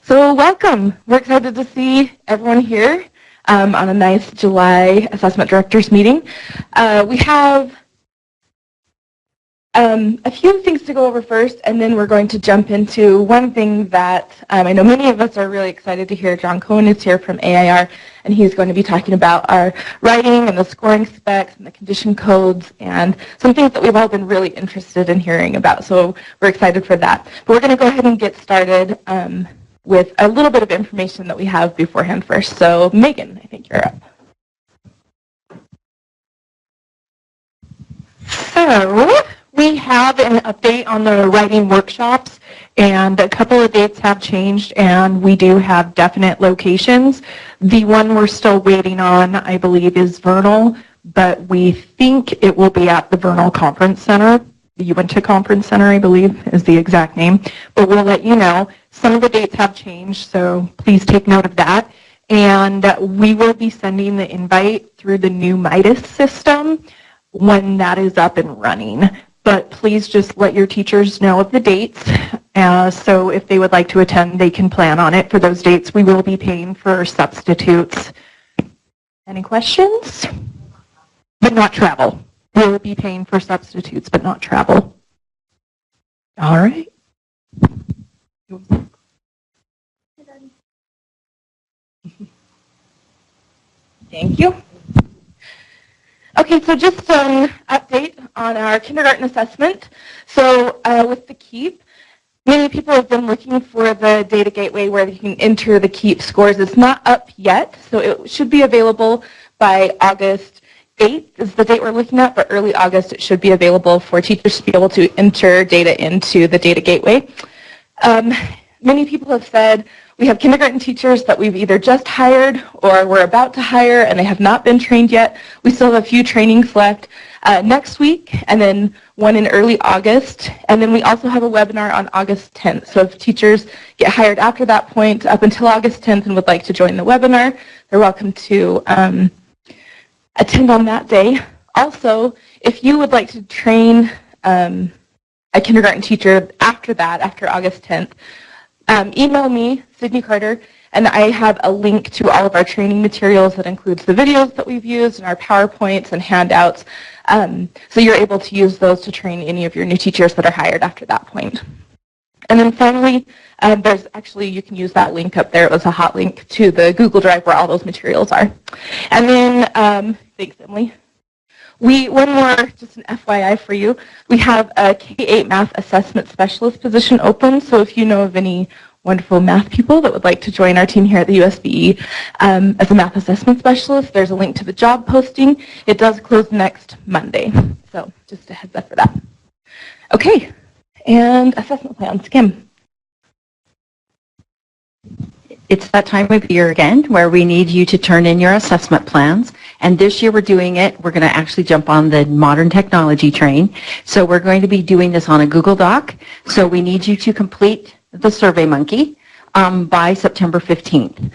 So welcome. We're excited to see everyone here on a nice July Assessment Directors meeting. We have a few things to go over first, and then we're going to jump into one thing that I know many of us are really excited to hear. John Cohen is here from AIR, and he's going to be talking about our writing and the scoring specs and the condition codes and some things that we've all been really interested in hearing about. So we're excited for that. But we're going to go ahead and get started with a little bit of information that we have beforehand first. So Megan, I think you're up. So we have an update on the writing workshops, and a couple of dates have changed, and we do have definite locations. The one we're still waiting on, I believe, is Vernal, but we think it will be at the Vernal Conference Center. The Uinta Conference Center, I believe, is the exact name, but we'll let you know. Some of the dates have changed, so please take note of that. And we will be sending the invite through the new Midas system when that is up and running. But please just let your teachers know of the dates. So if they would like to attend, they can plan on it for those dates. We will be paying for substitutes. Any questions? But not travel. We'll be paying for substitutes, but not travel. All right. Thank you. Okay, so just an update on our kindergarten assessment. So with the KEEP, many people have been looking for the data gateway where you can enter the KEEP scores. It's not up yet, so it should be available by August 8th is the date we're looking at, but early August it should be available for teachers to be able to enter data into the data gateway. Many people have said we have kindergarten teachers that we've either just hired or we're about to hire and they have not been trained yet. We still have a few trainings left next week and then one in early August. And then we also have a webinar on August 10th. So if teachers get hired after that point up until August 10th and would like to join the webinar, they're welcome to attend on that day. Also, if you would like to train a kindergarten teacher after that, after August 10th, email me, Sydney Carter, and I have a link to all of our training materials that includes the videos that we've used and our PowerPoints and handouts. So you're able to use those to train any of your new teachers that are hired after that point. And then finally, there's actually, you can use that link up there. It was a hot link to the Google Drive where all those materials are. And then, thanks, Emily. One more, just an FYI for you, we have a K-8 math assessment specialist position open, so if you know of any wonderful math people that would like to join our team here at the USBE as a math assessment specialist, there's a link to the job posting. It does close next Monday, so just a heads up for that. Okay, and assessment plans, Kim. It's that time of year again where we need you to turn in your assessment plans. And this year we're doing it, we're going to actually jump on the modern technology train. So we're going to be doing this on a Google Doc. So we need you to complete the SurveyMonkey by September 15th.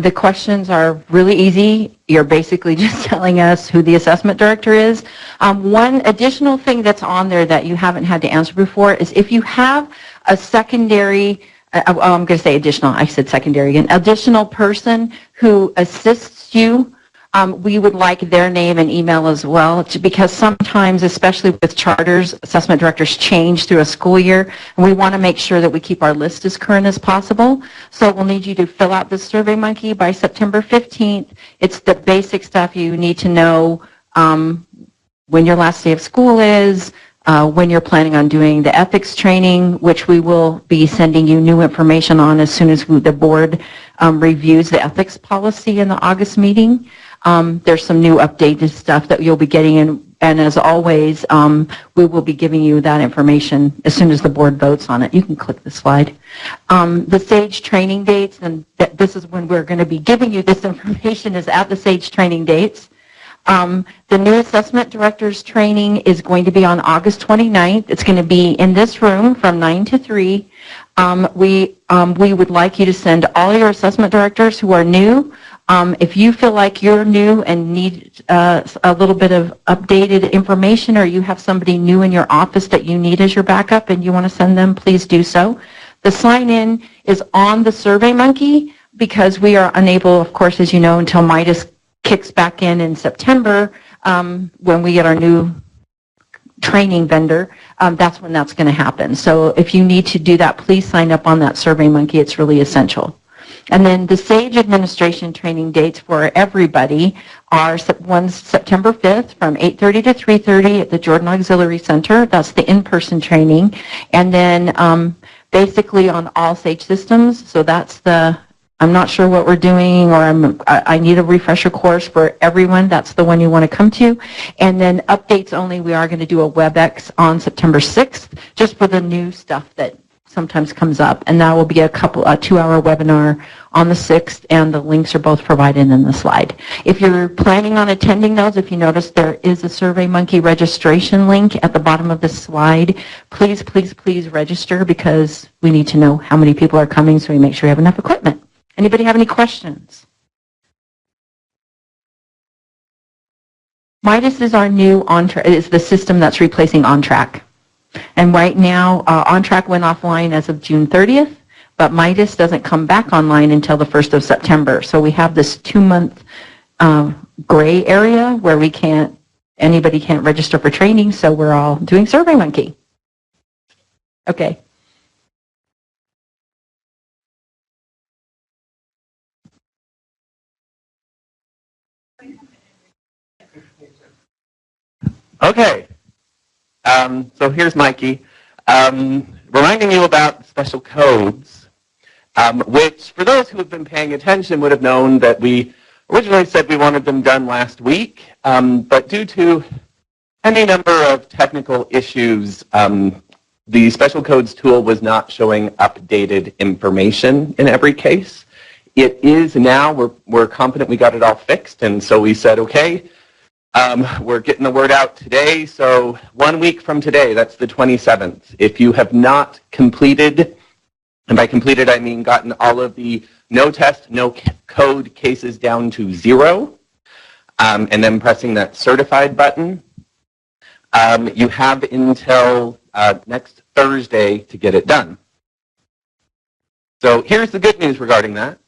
The questions are really easy. You're basically just telling us who the assessment director is. One additional thing that's on there that you haven't had to answer before is if you have a secondary I'm going to say additional, I said secondary again, additional person who assists you, we would like their name and email as well, because sometimes, especially with charters, assessment directors change through a school year, and we want to make sure that we keep our list as current as possible. So we'll need you to fill out the SurveyMonkey by September 15th. It's the basic stuff you need to know, when your last day of school is, when you're planning on doing the ethics training, which we will be sending you new information on as soon as the board reviews the ethics policy in the August meeting. There's some new updated stuff that you'll be getting, and as always, we will be giving you that information as soon as the board votes on it. You can click the slide. The SAGE training dates, and this is when we're going to be giving you this information, is at the SAGE training dates. The new assessment director's training is going to be on August 29th. It's going to be in this room from 9 to 3. We would like you to send all your assessment directors who are new. If you feel like you're new and need a little bit of updated information, or you have somebody new in your office that you need as your backup and you want to send them, please do so. The sign-in is on the SurveyMonkey because we are unable, of course, as you know, until Midas kicks back in September when we get our new training vendor, that's when that's going to happen. So if you need to do that, please sign up on that SurveyMonkey. It's really essential. And then the SAGE administration training dates for everybody are one's September 5th from 8:30 to 3:30 at the Jordan Auxiliary Center. That's the in-person training. And then basically on all SAGE systems, so that's the I'm not sure what we're doing, or I need a refresher course for everyone. That's the one you want to come to. And then updates only, we are going to do a WebEx on September 6th, just for the new stuff that sometimes comes up. And that will be a 2-hour webinar on the 6th, and the links are both provided in the slide. If you're planning on attending those, if you notice there is a SurveyMonkey registration link at the bottom of the slide, please, please, please register, because we need to know how many people are coming so we make sure we have enough equipment. Anybody have any questions? Midas is our new OnTrack, is the system that's replacing OnTrack. And right now, OnTrack went offline as of June 30th, but Midas doesn't come back online until the 1st of September. So we have this 2-month gray area where anybody can't register for training, so we're all doing SurveyMonkey. Okay. Okay, so here's Mikey, reminding you about special codes, which for those who have been paying attention would have known that we originally said we wanted them done last week, but due to any number of technical issues, the special codes tool was not showing updated information in every case. It is now. We're confident we got it all fixed, and so we said, okay, we're getting the word out today, so 1 week from today, that's the 27th. If you have not completed, and by completed I mean gotten all of the no test, no code cases down to 0, and then pressing that certified button, you have until next Thursday to get it done. So here's the good news regarding that.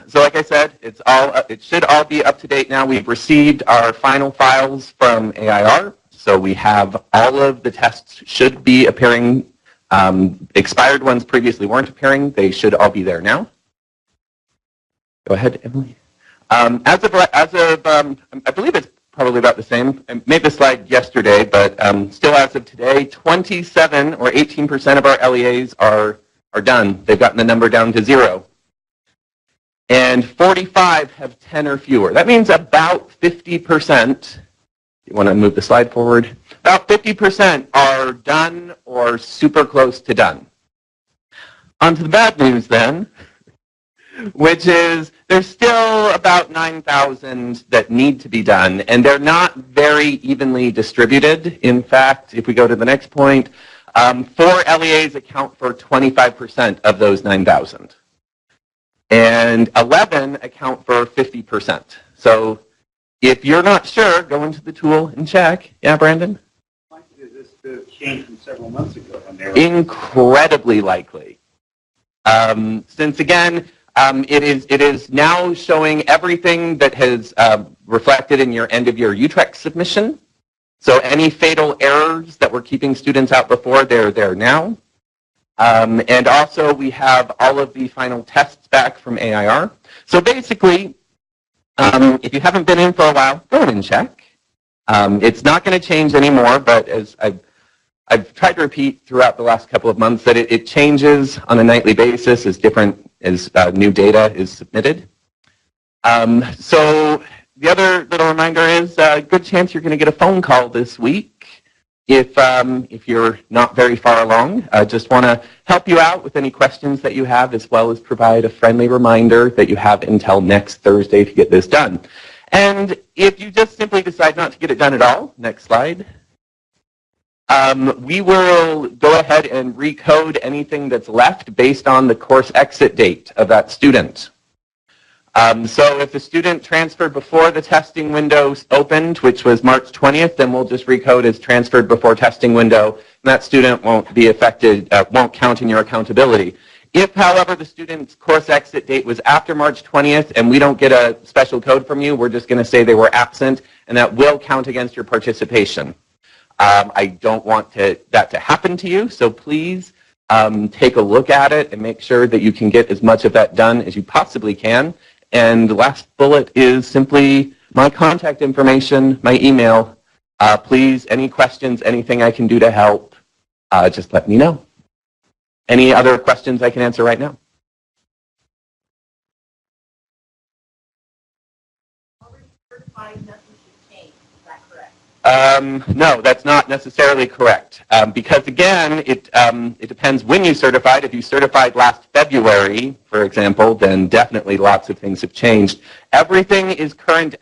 So like I said, it should all be up to date now. We've received our final files from AIR, so we have all of the tests should be appearing. Expired ones previously weren't appearing. They should all be there now. Go ahead, Emily. As of I believe it's probably about the same. I made the slide yesterday, but still as of today, 27 or 18% of our LEAs are done. They've gotten the number down to 0. And 45 have 10 or fewer. That means about 50%, you want to move the slide forward, about 50% are done or super close to done. On to the bad news then, which is there's still about 9,000 that need to be done, and they're not very evenly distributed. In fact, if we go to the next point, 4 LEAs account for 25% of those 9,000. And 11 account for 50%. So if you're not sure, go into the tool and check. Yeah, Brandon? Likely this changed from several months ago. Incredibly likely. Since again, it is now showing everything that has reflected in your end of year UTREX submission. So any fatal errors that were keeping students out before, they're there now. And also we have all of the final tests back from AIR. So basically, if you haven't been in for a while, go in and check. It's not going to change anymore, but as I've tried to repeat throughout the last couple of months that it changes on a nightly basis as new data is submitted. So the other little reminder is a good chance you're going to get a phone call this week. If you're not very far along, I just want to help you out with any questions that you have, as well as provide a friendly reminder that you have until next Thursday to get this done. And if you just simply decide not to get it done at all, next slide, we will go ahead and recode anything that's left based on the course exit date of that student. So if the student transferred before the testing window opened, which was March 20th, then we'll just recode as transferred before testing window, and that student won't be affected, won't count in your accountability. If, however, the student's course exit date was after March 20th and we don't get a special code from you, we're just going to say they were absent, and that will count against your participation. I don't want that to happen to you, so please take a look at it and make sure that you can get as much of that done as you possibly can. And the last bullet is simply my contact information, my email. Please, any questions, anything I can do to help, just let me know. Any other questions I can answer right now? No, that's not necessarily correct. Because again, it depends when you certified. If you certified last February, for example, then definitely lots of things have changed. Everything is current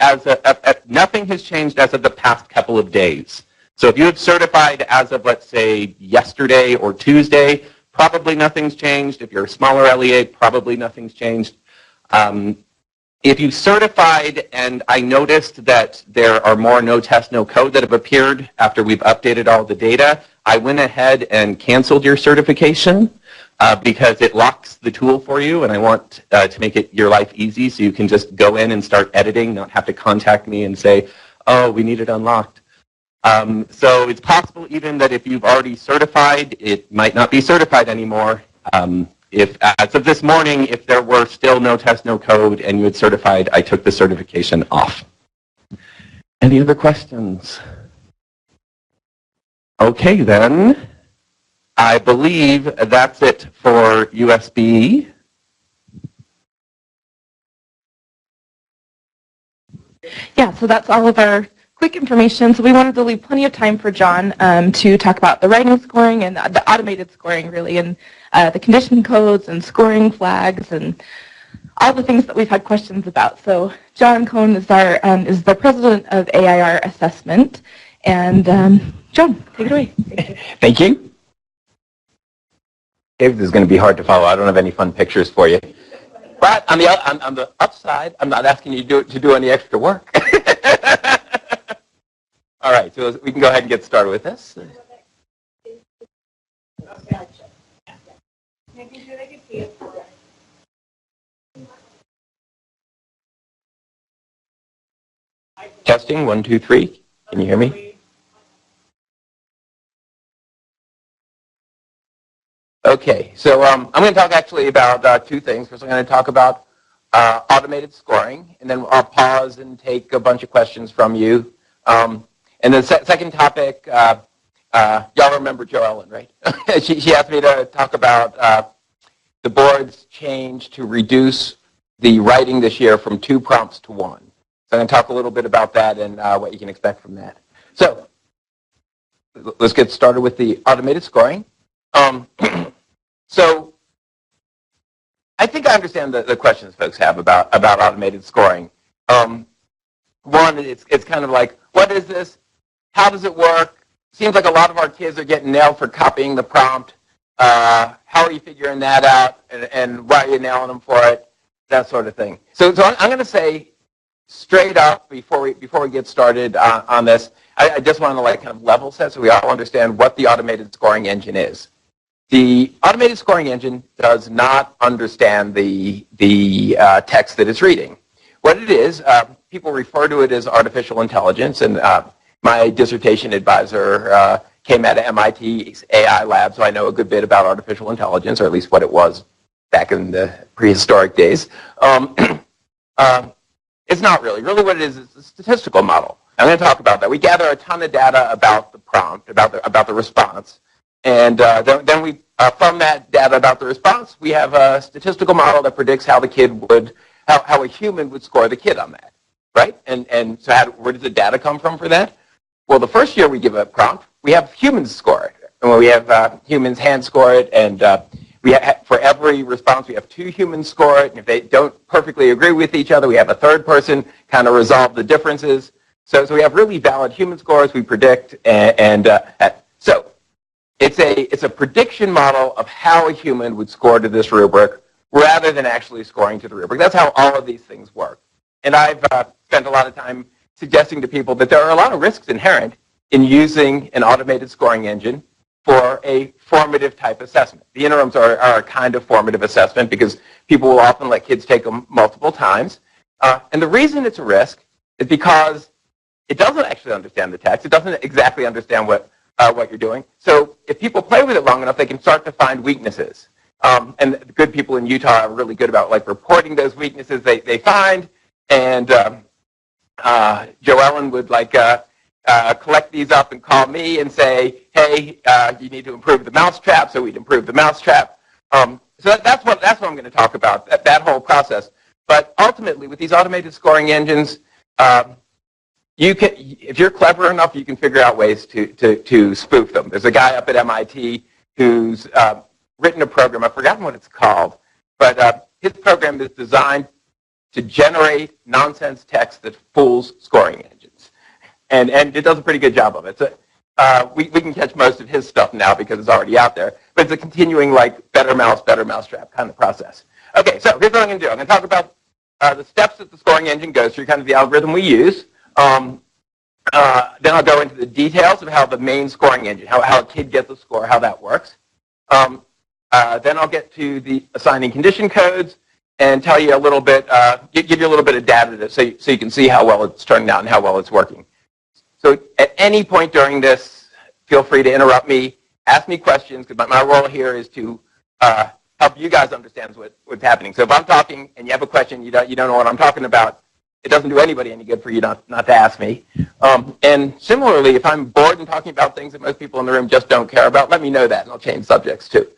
nothing has changed as of the past couple of days. So if you have certified as of, let's say, yesterday or Tuesday, probably nothing's changed. If you're a smaller LEA, probably nothing's changed. If you certified and I noticed that there are more no test, no code that have appeared after we've updated all the data, I went ahead and canceled your certification because it locks the tool for you, and I want to make your life easy so you can just go in and start editing, not have to contact me and say, oh, we need it unlocked. So it's possible even that if you've already certified, it might not be certified anymore. If, as of this morning, if there were still no test, no code, and you had certified, I took the certification off. Any other questions? Okay, then. I believe that's it for USB. Yeah, so that's all of our quick information. So we wanted to leave plenty of time for John to talk about the writing scoring and the automated scoring, really, and the condition codes and scoring flags and all the things that we've had questions about. So John Cohn is the president of AIR Assessment. And John, take it away. Thank you. This is going to be hard to follow. I don't have any fun pictures for you. But on the upside, I'm not asking you to do any extra work. All right, so we can go ahead and get started with this. Testing, 1, 2, 3. Can you hear me? Okay, so I'm going to talk actually about two things. First, I'm going to talk about automated scoring, and then I'll pause and take a bunch of questions from you. And the second topic, y'all remember Jo Ellen, right? she asked me to talk about the board's change to reduce the writing this year from 2 prompts to 1. So I'm going to talk a little bit about that and what you can expect from that. So let's get started with the automated scoring. So I think I understand the questions folks have about automated scoring. One, it's kind of like, what is this? How does it work? Seems like a lot of our kids are getting nailed for copying the prompt. How are you figuring that out? And why are you nailing them for it? That sort of thing. So I'm going to say straight up before we get started on this, I just want to kind of level set so we all understand what the automated scoring engine is. The automated scoring engine does not understand the text that it's reading. What it is, people refer to it as artificial intelligence, and my dissertation advisor came out of MIT's AI lab, so I know a good bit about artificial intelligence, or at least what it was back in the prehistoric days. It's not really. Really what it is a statistical model. I'm going to talk about that. We gather a ton of data about the prompt, about the response, and then we, from that data about the response, we have a statistical model that predicts how the kid would, how a human would score the kid on that, right? And so where does the data come from for that? Well, the first year we give a prompt, we have humans score it. And we have humans hand score it, and for every response we have 2 humans score it, and if they don't perfectly agree with each other, we have a third person kind of resolve the differences. So we have really valid human scores we predict, so it's a prediction model of how a human would score to this rubric rather than actually scoring to the rubric. That's how all of these things work. And I've spent a lot of time suggesting to people that there are a lot of risks inherent in using an automated scoring engine for a formative type assessment. The interims are a kind of formative assessment because people will often let kids take them multiple times. And the reason it's a risk is because it doesn't actually understand the text. It doesn't exactly understand what you're doing. So if people play with it long enough, they can start to find weaknesses. And the good people in Utah are really good about like reporting those weaknesses they find. And Joellen would like collect these up and call me and say, hey, you need to improve the mousetrap, so we'd improve the mousetrap. So that's what I'm going to talk about, that whole process. But ultimately, with these automated scoring engines, you can, if you're clever enough, you can figure out ways to spoof them. There's a guy up at MIT who's written a program. I've forgotten what it's called, but his program is designed to generate nonsense text that fools scoring engines. And it does a pretty good job of it. So, we can catch most of his stuff now because it's already out there. But it's a continuing, like, better mousetrap kind of process. Okay, so here's what I'm going to do. I'm going to talk about the steps that the scoring engine goes through, kind of the algorithm we use. Then I'll go into the details of how the main scoring engine, how a kid gets a score, how that works. Then I'll get to the assigning condition codes and tell you a little bit, give you a little bit of data so you can see how well it's turning out and how well it's working. So at any point during this, feel free to interrupt me, ask me questions, because my role here is to help you guys understand what's happening. So if I'm talking and you have a question, you don't know what I'm talking about, it doesn't do anybody any good for you not to ask me. And similarly, if I'm bored and talking about things that most people in the room just don't care about, let me know that, and I'll change subjects too.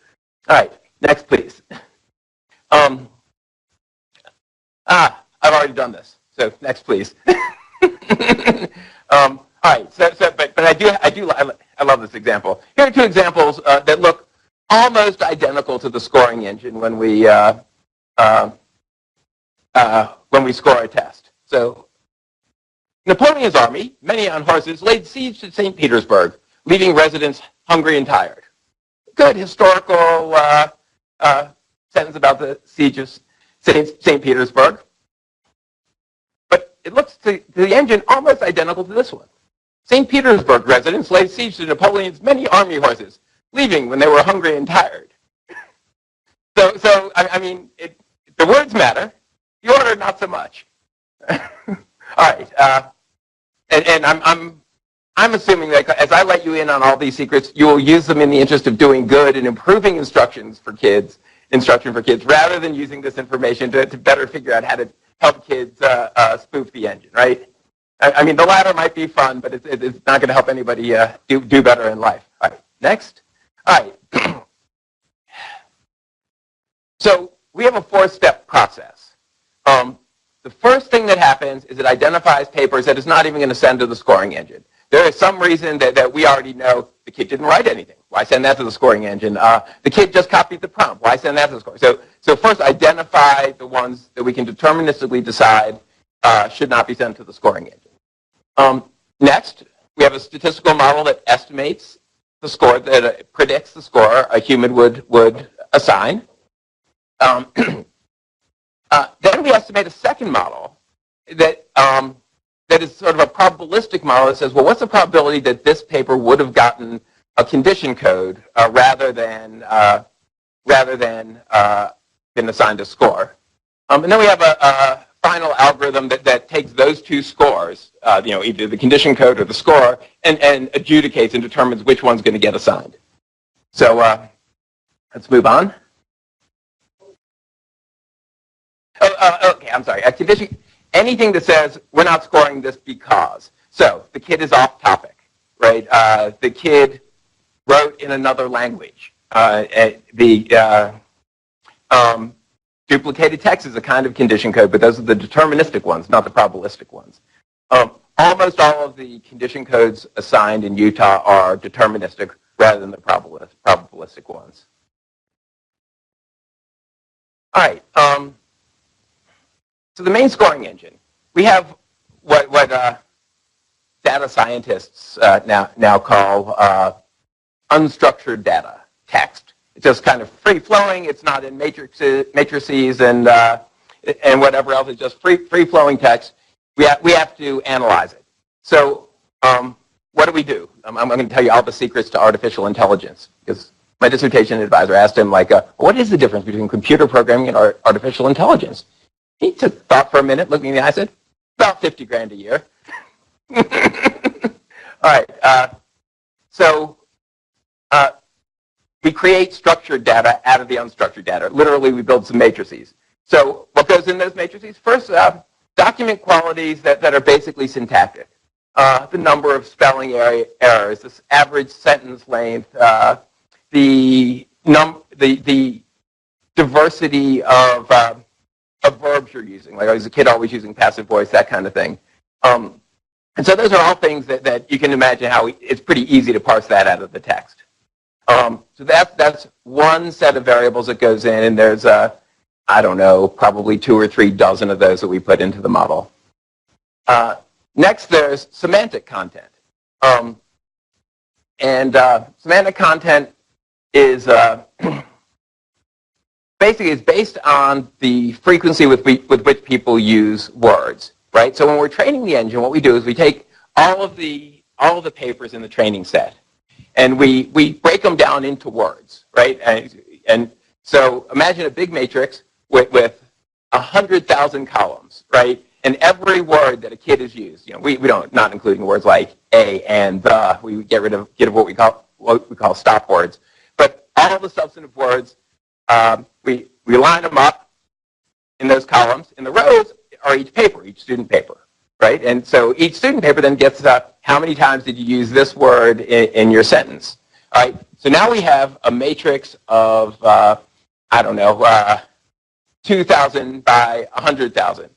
All right, next, please. I've already done this, so next, please. All right, but I love this example. Here are two examples that look almost identical to the scoring engine when we score a test. So, Napoleon's army, many on horses, laid siege to St. Petersburg, leaving residents hungry and tired. Good historical sentence about the siege of St. Petersburg. But it looks to the engine almost identical to this one. St. Petersburg residents laid siege to Napoleon's many army horses, leaving when they were hungry and tired. So I mean, the words matter. The order, not so much. All right, and I'm assuming that as I let you in on all these secrets, you will use them in the interest of doing good and improving instruction for kids, rather than using this information to better figure out how to help kids spoof the engine, right? I mean, the latter might be fun, but it's not going to help anybody do better in life. All right, next. All right. So we have a 4-step process. The first thing that happens is it identifies papers that it's not even going to send to the scoring engine. There is some reason that we already know the kid didn't write anything. Why send that to the scoring engine? The kid just copied the prompt. Why send that to the scoring? So first identify the ones that we can deterministically decide should not be sent to the scoring engine. Next, we have a statistical model that estimates the score, that predicts the score a human would assign. Then we estimate a second model that is sort of a probabilistic model that says, well, what's the probability that this paper would have gotten a condition code rather than been assigned a score? And then we have a final algorithm that takes those two scores, either the condition code or the score, and adjudicates and determines which one's going to get assigned. So let's move on. Okay, I'm sorry. A condition, anything that says we're not scoring this because. So the kid is off topic, right? The kid wrote in another language. Duplicated text is a kind of condition code, but those are the deterministic ones, not the probabilistic ones. Almost all of the condition codes assigned in Utah are deterministic rather than the probabilistic ones. All right. So the main scoring engine, we have what data scientists now call unstructured data, text. It's just kind of free-flowing. It's not in matrices and whatever else. It's just free-flowing text. We have to analyze it. So what do we do? I'm going to tell you all the secrets to artificial intelligence, because my dissertation advisor asked him, like, what is the difference between computer programming and artificial intelligence? He took thought for a minute, looked me in the eye, and said, about 50 grand a year. All right. We create structured data out of the unstructured data. Literally, we build some matrices. So what goes in those matrices? First, document qualities that are basically syntactic. The number of spelling errors, this average sentence length, the diversity of verbs you're using. Like I was a kid always using passive voice, that kind of thing. And so those are all things that you can imagine how it's pretty easy to parse that out of the text. So that's one set of variables that goes in, and there's, I don't know, probably 2 or 3 dozen of those that we put into the model. Next, there's semantic content. Semantic content is basically is based on the frequency with which people use words, right? So when we're training the engine, what we do is we take all of the papers in the training set, and we break them down into words, right? And so imagine a big matrix with 100,000 columns, right? And every word that a kid has used, we don't, not including words like a and the, we get rid of what we call stop words. But all the substantive words, we line them up in those columns. In the rows are each paper, each student paper, right? And so each student paper then gets how many times did you use this word in your sentence, all right? So now we have a matrix of, I don't know, 2,000 by 100,000.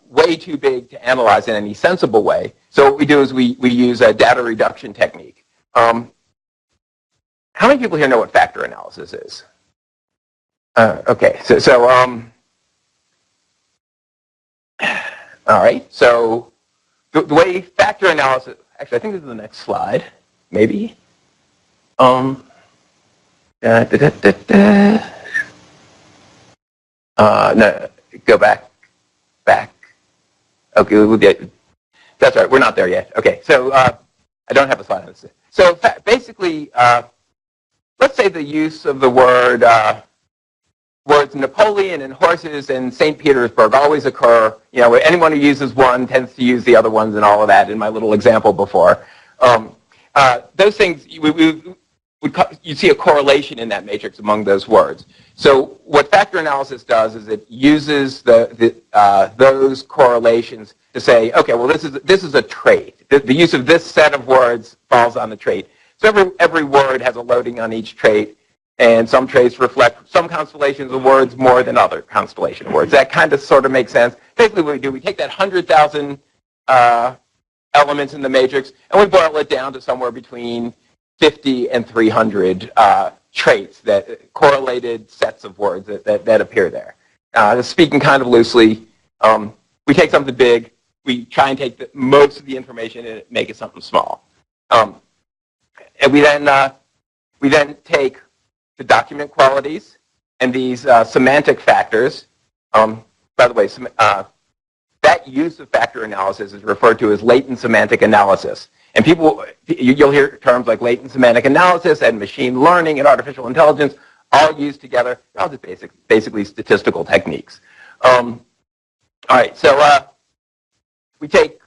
Way too big to analyze in any sensible way. So what we do is we use a data reduction technique. How many people here know what factor analysis is? Okay, so all right, so the way factor analysis, actually I think this is the next slide, maybe. No, go back. Okay, we'll get, that's right, we're not there yet. Okay, so I don't have a slide on this. So basically, let's say the use of the words Napoleon and horses and St. Petersburg always occur. Anyone who uses one tends to use the other ones and all of that in my little example before. Those things, you see a correlation in that matrix among those words. So what factor analysis does is it uses those correlations to say, okay, well this is a trait. The use of this set of words falls on the trait. So every word has a loading on each trait, and some traits reflect some constellations of words more than other constellation of words. That kind of sort of makes sense. Basically what we do, we take that 100,000 elements in the matrix, and we boil it down to somewhere between 50 and 300 traits, that correlated sets of words that appear there. Speaking kind of loosely, we take something big, we try and take most of the information and make it something small. And we then take the document qualities and these semantic factors. By the way, that use of factor analysis is referred to as latent semantic analysis. And you'll hear terms like latent semantic analysis and machine learning and artificial intelligence all used together. They're all just basically statistical techniques. All right, so we take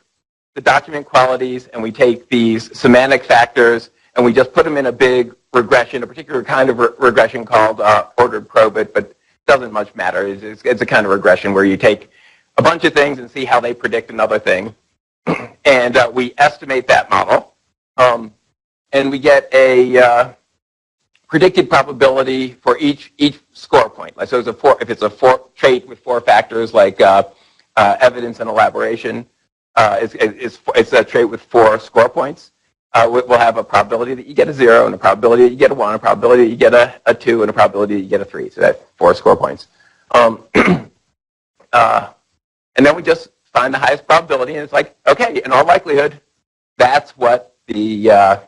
the document qualities and we take these semantic factors and we just put them in a big regression, a particular kind of regression called ordered probit, but it doesn't much matter. It's a kind of regression where you take a bunch of things and see how they predict another thing. And we estimate that model. And we get a predicted probability for each score point. So if it's a trait with 4 factors like evidence and elaboration, it's a trait with 4 score points. We'll have a probability that you get a 0, and a probability that you get a 1, a probability that you get a 2, and a probability that you get a 3. So that's 4 score points. And then we just find the highest probability, and it's like, okay, in all likelihood, that's what the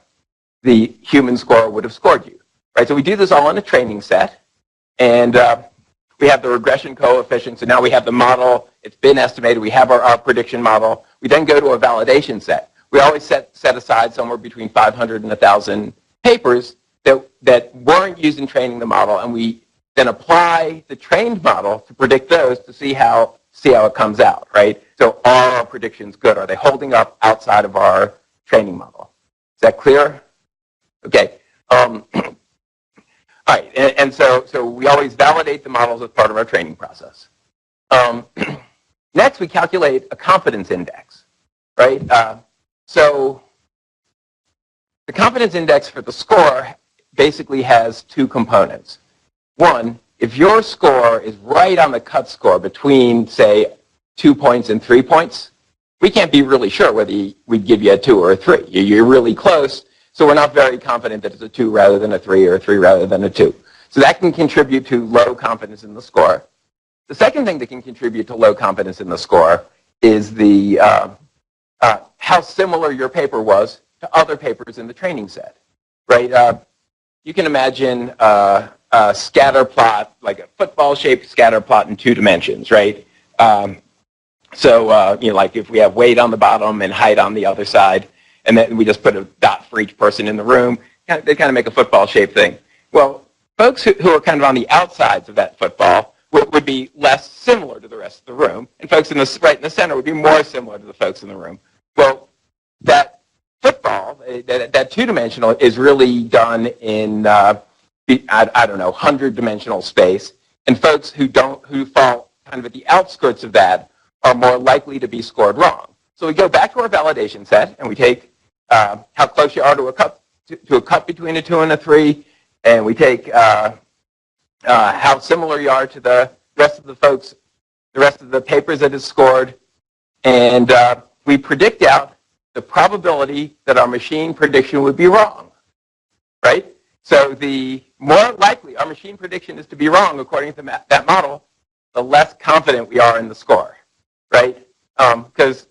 human score would have scored you, right? So we do this all in a training set, and we have the regression coefficient. So now we have the model. It's been estimated. We have our prediction model. We then go to a validation set. We always set aside somewhere between 500 and 1,000 papers that weren't used in training the model, and we then apply the trained model to predict those to see how it comes out, right? So are our predictions good? Are they holding up outside of our training model? Is that clear? Okay. All right, and so we always validate the models as part of our training process. Next, we calculate a confidence index, right? So the confidence index for the score basically has two components. One, if your score is right on the cut score between, say, 2 points and 3 points, we can't be really sure whether we'd give you a 2 or a 3. You're really close, so we're not very confident that it's a 2 rather than a 3 or a 3 rather than a 2. So that can contribute to low confidence in the score. The second thing that can contribute to low confidence in the score is the how similar your paper was to other papers in the training set, right? You can imagine a scatter plot, like a football-shaped scatter plot in 2 dimensions, right? So, like if we have weight on the bottom and height on the other side, and then we just put a dot for each person in the room, they kind of make a football-shaped thing. Well, folks who are kind of on the outsides of that football would be less similar to the rest of the room, and folks right in the center would be more similar to the folks in the room. Well, that football, that 2-dimensional, is really done in, I don't know, 100-dimensional space, and folks who fall kind of at the outskirts of that are more likely to be scored wrong. So we go back to our validation set, and we take how close you are to a cut between a 2 and a 3, and we take how similar you are to the rest of the folks, the rest of the papers that is scored, and we predict out the probability that our machine prediction would be wrong, right? So the more likely our machine prediction is to be wrong according to that model, the less confident we are in the score, right? Because,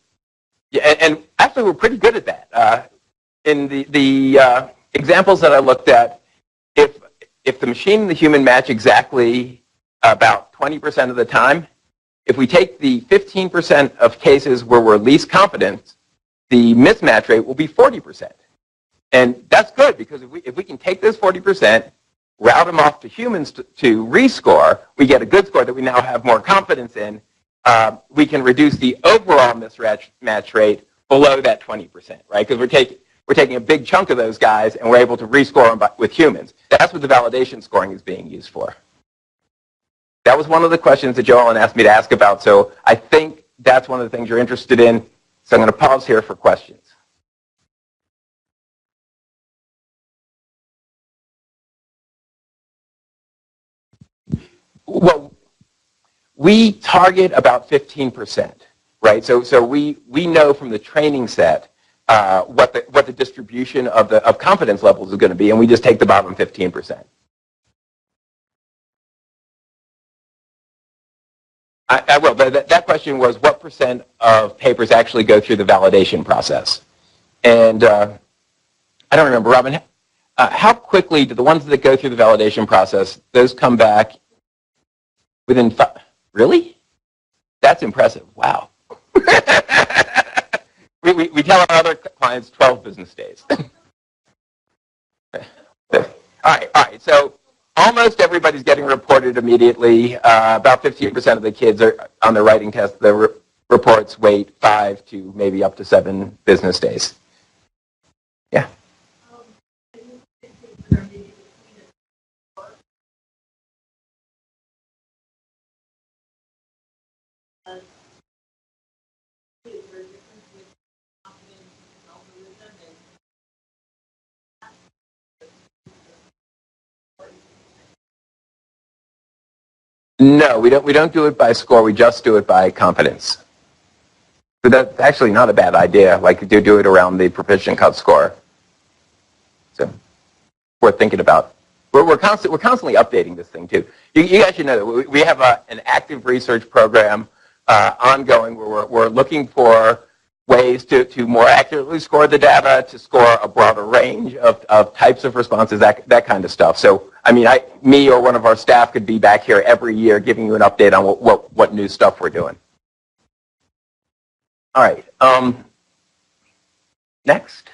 and actually we're pretty good at that. In the examples that I looked at, if the machine and the human match exactly about 20% of the time, if we take the 15% of cases where we're least confident, the mismatch rate will be 40%. And that's good, because if we can take this 40%, route them off to humans to rescore, we get a good score that we now have more confidence in. We can reduce the overall mismatch rate below that 20%, right? Because we're taking a big chunk of those guys, and we're able to rescore them with humans. That's what the validation scoring is being used for. That was one of the questions that Joellen asked me to ask about, so I think that's one of the things you're interested in. So I'm going to pause here for questions. Well, we target about 15%, right? So we know from the training set what the distribution of confidence levels is going to be, and we just take the bottom 15%. Well, that question was what percent of papers actually go through the validation process? And I don't remember, Robin, how quickly do the ones that go through the validation process, those come back within 5? Really? That's impressive. Wow. we tell our other clients 12 business days. All right. So almost everybody's getting reported immediately. About 15% of the kids are on the writing test. The reports wait 5 to maybe up to 7 business days. Yeah. No, we don't do it by score. We just do it by confidence. So that's actually not a bad idea. Like do it around the proficient cut score. So worth thinking about. We're constantly updating this thing too. You guys should know that we have an active research program ongoing where we're looking for ways to more accurately score the data, to score a broader range of types of responses, that kind of stuff. So, I mean, me or one of our staff could be back here every year giving you an update on what new stuff we're doing. All right. Next.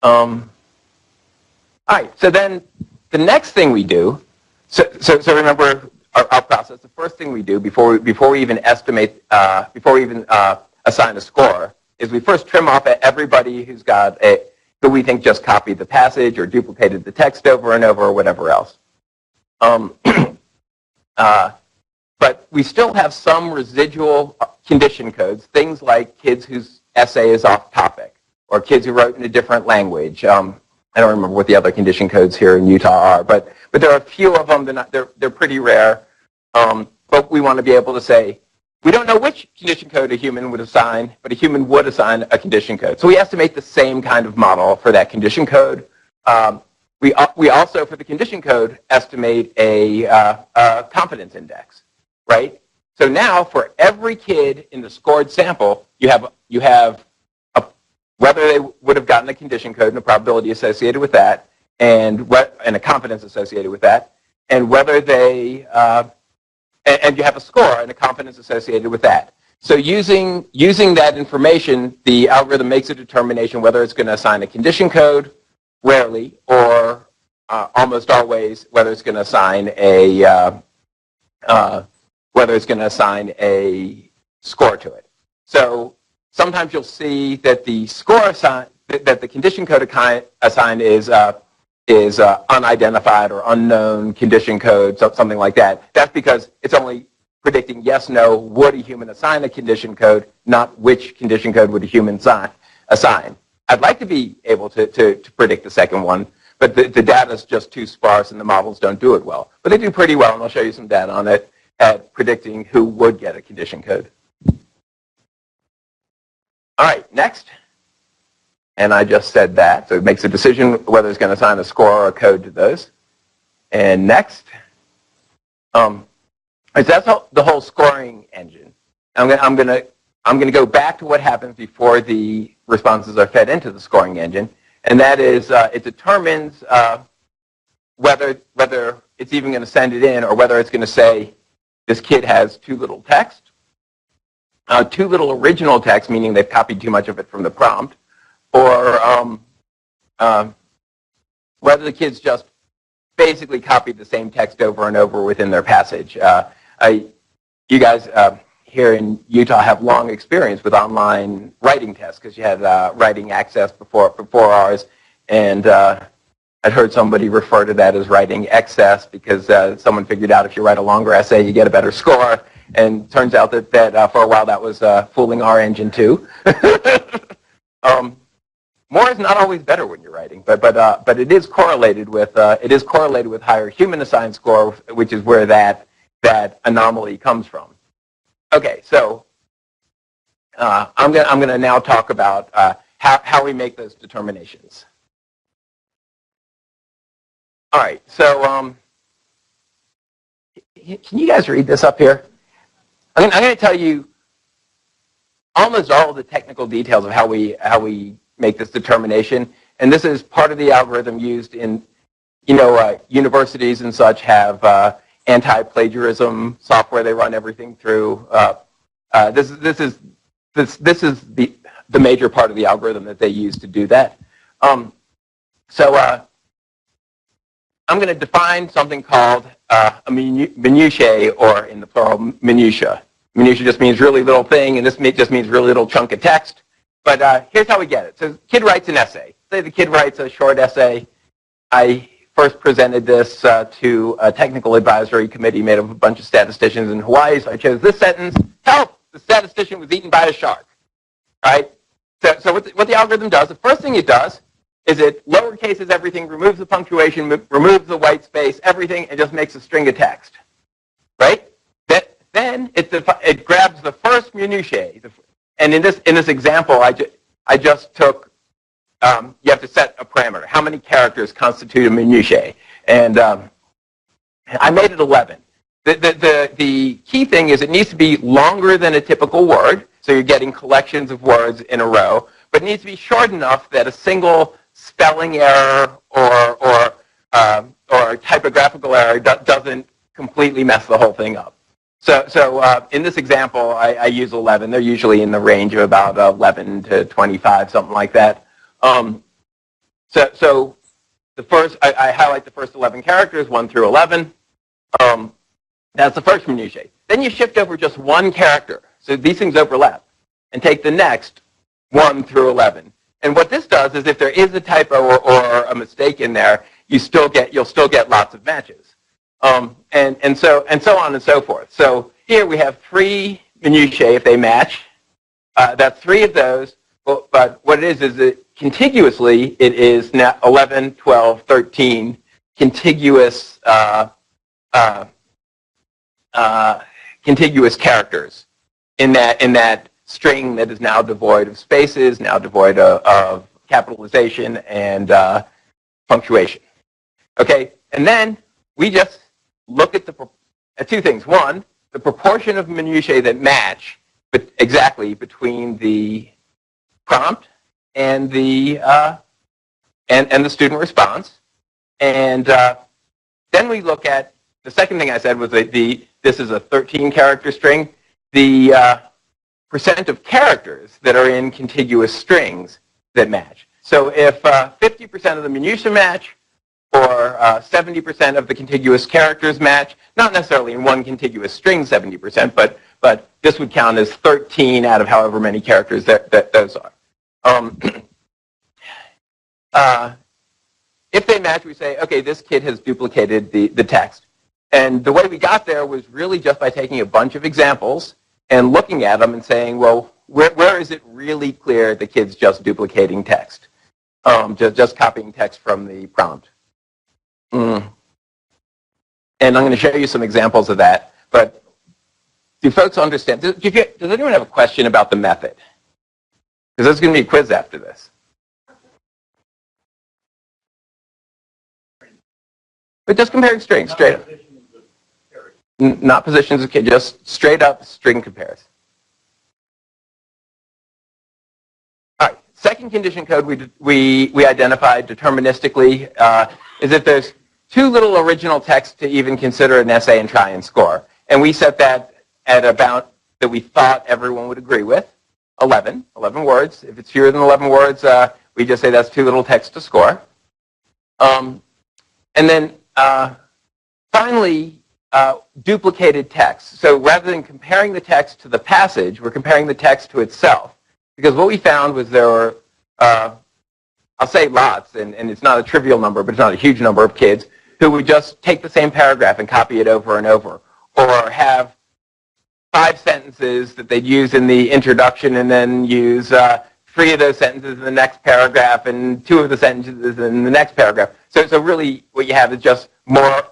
All right. So then the next thing we do, so remember our process. The first thing we do before we even estimate, before we even assign a score, is we first trim off everybody who's got who we think just copied the passage or duplicated the text over and over or whatever else. But we still have some residual condition codes, things like kids whose essay is off topic or kids who wrote in a different language. I don't remember what the other condition codes here in Utah are, but there are a few of them. They're pretty rare. But we want to be able to say, we don't know which condition code a human would assign, but a human would assign a condition code. So we estimate the same kind of model for that condition code. We also, for the condition code, estimate a confidence index, right? So now, for every kid in the scored sample, you have whether they would have gotten a condition code and a probability associated with that, and a confidence associated with that, and whether they and you have a score and a confidence associated with that. So using that information, the algorithm makes a determination whether it's going to assign a condition code, rarely, or almost always, whether it's going to assign a score to it. So sometimes you'll see that the score that the condition code assigned is unidentified or unknown condition code, something like that. That's because it's only predicting yes, no, would a human assign a condition code, not which condition code would a human assign. I'd like to be able to predict the second one, but the data is just too sparse and the models don't do it well. But they do pretty well, and I'll show you some data on it at predicting who would get a condition code. All right, next. And I just said that, so it makes a decision whether it's going to assign a score or a code to those. And next, so that's the whole scoring engine. I'm going to go back to what happens before the responses are fed into the scoring engine, and that is it determines whether it's even going to send it in or whether it's going to say this kid has too little text, too little original text, meaning they've copied too much of it from the prompt, or whether the kids just basically copied the same text over and over within their passage. You guys here in Utah have long experience with online writing tests because you had writing access before ours, and I'd heard somebody refer to that as writing excess because someone figured out if you write a longer essay, you get a better score, and turns out that for a while that was fooling our engine too. More is not always better when you're writing, but it is correlated with higher human assigned score, which is where that anomaly comes from. Okay, so I'm gonna now talk about how we make those determinations. All right, so can you guys read this up here? I'm going to tell you almost all of the technical details of how we make this determination, and this is part of the algorithm used in, universities and such have anti-plagiarism software they run everything through. This is the major part of the algorithm that they use to do that. So I'm going to define something called a minutiae, or in the plural, minutia. Minutia just means really little thing, and this just means really little chunk of text. But here's how we get it. So kid writes an essay. Say the kid writes a short essay. I first presented this to a technical advisory committee made of a bunch of statisticians in Hawaii. So I chose this sentence: "Help! The statistician was eaten by a shark." Right? So what the algorithm does, the first thing it does is it lowercases everything, removes the punctuation, removes the white space, everything, and just makes a string of text. Right? Then it grabs the first minutiae. And in this example, I just took, you have to set a parameter. How many characters constitute a minutiae? And I made it 11. The key thing is it needs to be longer than a typical word. so you're getting collections of words in a row, but it needs to be short enough that a single spelling error or typographical error doesn't completely mess the whole thing up. So in this example, I use 11. They're usually in the range of about 11 to 25, something like that. So the first, I highlight the first 11 characters, 1 through 11. That's the first minutiae. Then you shift over just one character. So these things overlap. And take the next 1 through 11. And what this does is if there is a typo or a mistake in there, you'll still get lots of matches. And so on and so forth. So here we have 3 minutiae if they match. That's 3 of those. But what it is that contiguously, it is now 11, 12, 13 contiguous contiguous characters in that string that is now devoid of spaces, now devoid of capitalization and punctuation. Okay, and then we just look at two things. One, the proportion of minutiae that match exactly between the prompt and the student response, and then we look at the second thing I said was that this is a 13-character string. The percent of characters that are in contiguous strings that match. So if 50% of the minutiae match, or 70% of the contiguous characters match, not necessarily in one contiguous string 70%, but this would count as 13 out of however many characters that those are. If they match, we say, okay, this kid has duplicated the text. And the way we got there was really just by taking a bunch of examples and looking at them and saying, well, where is it really clear the kid's just duplicating text? Just copying text from the prompt. And I'm going to show you some examples of that. But do folks understand? Does anyone have a question about the method? Because there's going to be a quiz after this. But just comparing strings, straight up. Not positions of kid, just straight up string compares. All right, second condition code we identified deterministically is if there's too little original text to even consider an essay and try and score. And we set that at about that we thought everyone would agree with, 11 words. If it's fewer than 11 words, we just say that's too little text to score. And then finally, duplicated text. So rather than comparing the text to the passage, we're comparing the text to itself. Because what we found was there were, I'll say lots, and it's not a trivial number, but it's not a huge number of kids who would just take the same paragraph and copy it over and over. Or have 5 sentences that they'd use in the introduction and then use 3 of those sentences in the next paragraph and 2 of the sentences in the next paragraph. So really what you have is just more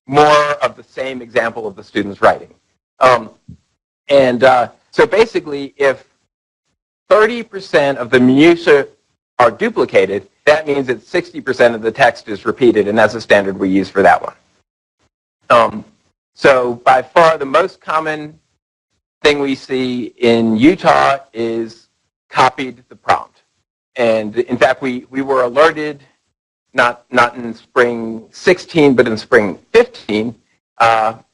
of the same example of the student's writing. So basically, if 30% of the minutiae are duplicated, that means that 60% of the text is repeated, and that's the standard we use for that one. So by far the most common thing we see in Utah is copied the prompt. And in fact, we were alerted, not in spring 16, but in spring 15, by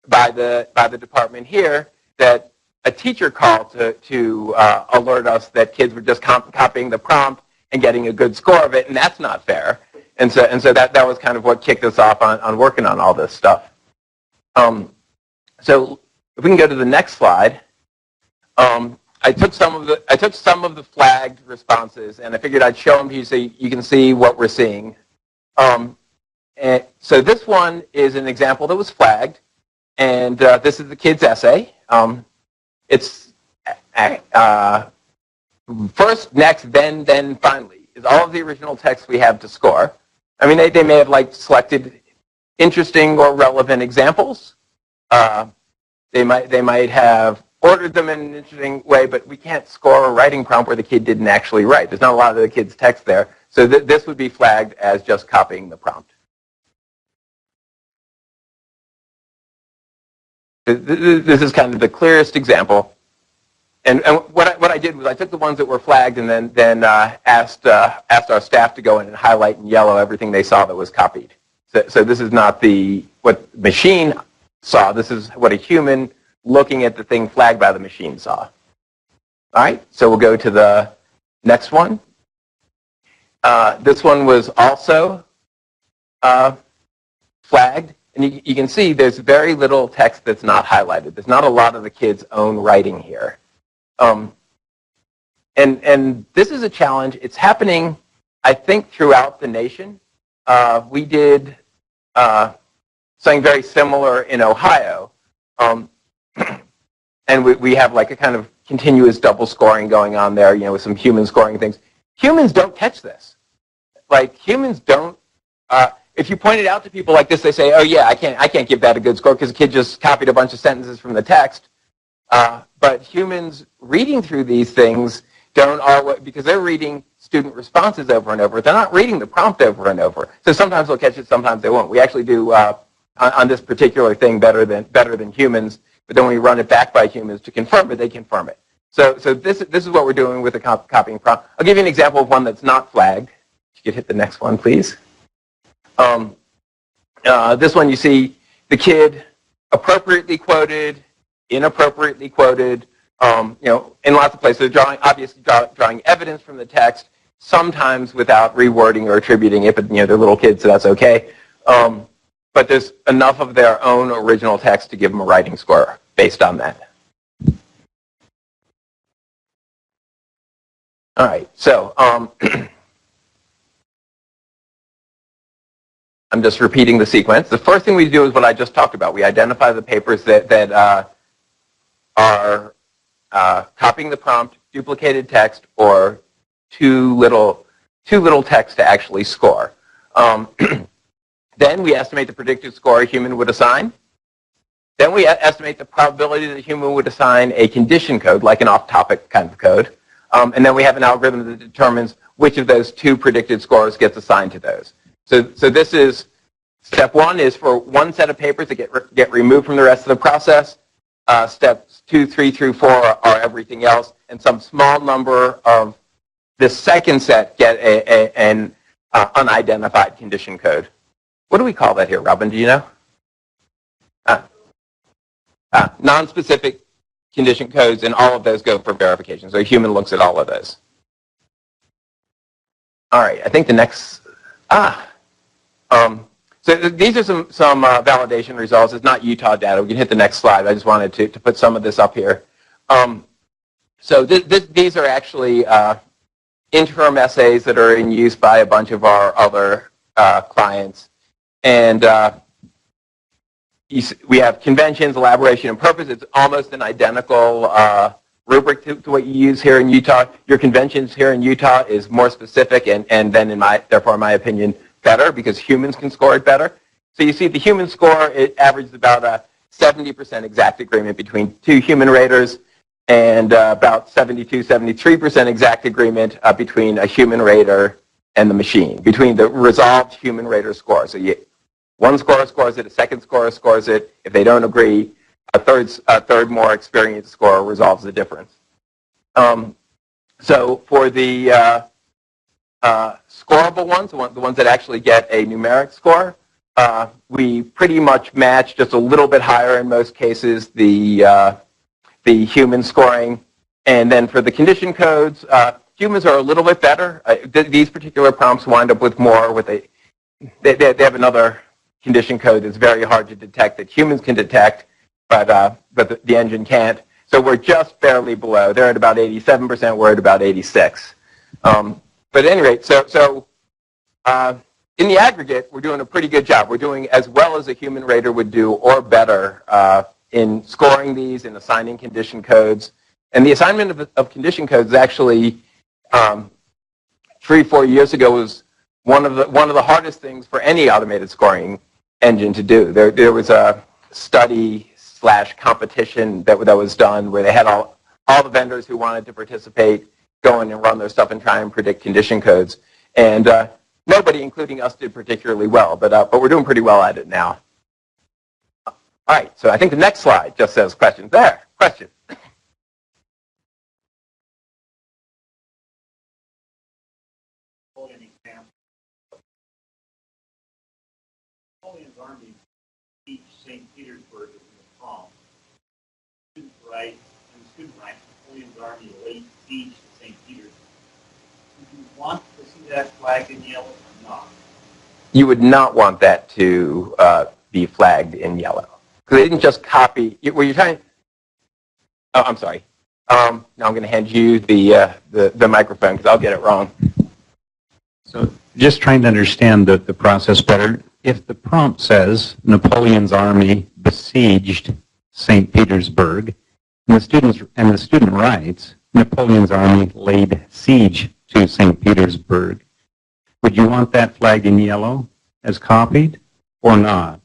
the department here, that a teacher called to alert us that kids were just copying the prompt and getting a good score of it, and that's not fair. And so that was kind of what kicked us off on working on all this stuff. So if we can go to the next slide, I took some of the flagged responses, and I figured I'd show them to you so you can see what we're seeing. And so this one is an example that was flagged, and this is the kid's essay. It's first, next, then, finally is all of the original text we have to score. I mean, they may have selected interesting or relevant examples. They might have ordered them in an interesting way, but we can't score a writing prompt where the kid didn't actually write. There's not a lot of the kid's text there. So this would be flagged as just copying the prompt. This is kind of the clearest example. And what I did was I took the ones that were flagged and then asked our staff to go in and highlight in yellow everything they saw that was copied. So this is not what the machine saw. This is what a human looking at the thing flagged by the machine saw. All right, so we'll go to the next one. This one was also flagged. And you can see there's very little text that's not highlighted. There's not a lot of the kids' own writing here. And this is a challenge. It's happening, I think, throughout the nation. We did something very similar in Ohio. And we have like a kind of continuous double scoring going on there, with some human scoring things. Humans don't catch this. Like, humans don't, if you point it out to people like this, they say, oh yeah, I can't give that a good score because the kid just copied a bunch of sentences from the text. But humans reading through these things don't always, because they're reading student responses over and over. They're not reading the prompt over and over. So sometimes they'll catch it, sometimes they won't. We actually do, on this particular thing, better than humans. But then when we run it back by humans to confirm it, they confirm it. So this is what we're doing with the copying prompt. I'll give you an example of one that's not flagged. If you could hit the next one, please. This one, you see the kid appropriately quoted, inappropriately quoted, in lots of places. They're obviously drawing evidence from the text, sometimes without rewording or attributing it, but they're little kids, so that's okay. But there's enough of their own original text to give them a writing score based on that. All right, so I'm just repeating the sequence. The first thing we do is what I just talked about. We identify the papers that are copying the prompt, duplicated text, or too little text to actually score. Then we estimate the predicted score a human would assign. Then we estimate the probability that a human would assign a condition code, like an off-topic kind of code. And then we have an algorithm that determines which of those two predicted scores gets assigned to those. So this is, step one is for one set of papers that get removed from the rest of the process. Steps 2, 3 through 4 are everything else. And some small number of the second set get an unidentified condition code. What do we call that here, Robin? Do you know? Non-specific condition codes, and all of those go for verification. So a human looks at all of those. All right, I think the next, so these are some validation results. It's not Utah data. We can hit the next slide. I just wanted to put some of this up here. So these are actually interim essays that are in use by a bunch of our other clients. And we have conventions, elaboration, and purpose. It's almost an identical rubric to what you use here in Utah. Your conventions here in Utah is more specific and then, therefore, in my opinion, better because humans can score it better. So you see the human score, it averages about a 70% exact agreement between two human raters and about 73% exact agreement between a human rater and the machine, between the resolved human rater score. So one scorer scores it, a second scorer scores it. If they don't agree, a third more experienced scorer resolves the difference. So for the scoreable ones, the ones that actually get a numeric score, we pretty much match, just a little bit higher in most cases, the human scoring. And then for the condition codes, humans are a little bit better. These particular prompts wind up with more. They have another condition code that's very hard to detect that humans can detect, but the engine can't. So we're just barely below. They're at about 87%. We're at about 86. But at any rate, so in the aggregate, we're doing a pretty good job. We're doing as well as a human rater would do or better in scoring these and assigning condition codes. And the assignment of condition codes actually 3-4 years ago was one of the hardest things for any automated scoring engine to do. There was a study/competition that was done where they had all the vendors who wanted to participate go in and run their stuff and try and predict condition codes. And nobody, including us, did particularly well, but we're doing pretty well at it now. All right, so I think the next slide just says questions. There, question. Napoleon's army laid siege to St. Petersburg. Would you want to see that flag in yellow or not? You would not want that to be flagged in yellow. Because they didn't just copy. Were you trying? Oh, I'm sorry. Now I'm going to hand you the microphone because I'll get it wrong. So just trying to understand the process better. If the prompt says Napoleon's army besieged St. Petersburg, and the student writes Napoleon's army laid siege to St. Petersburg, would you want that flagged in yellow as copied or not?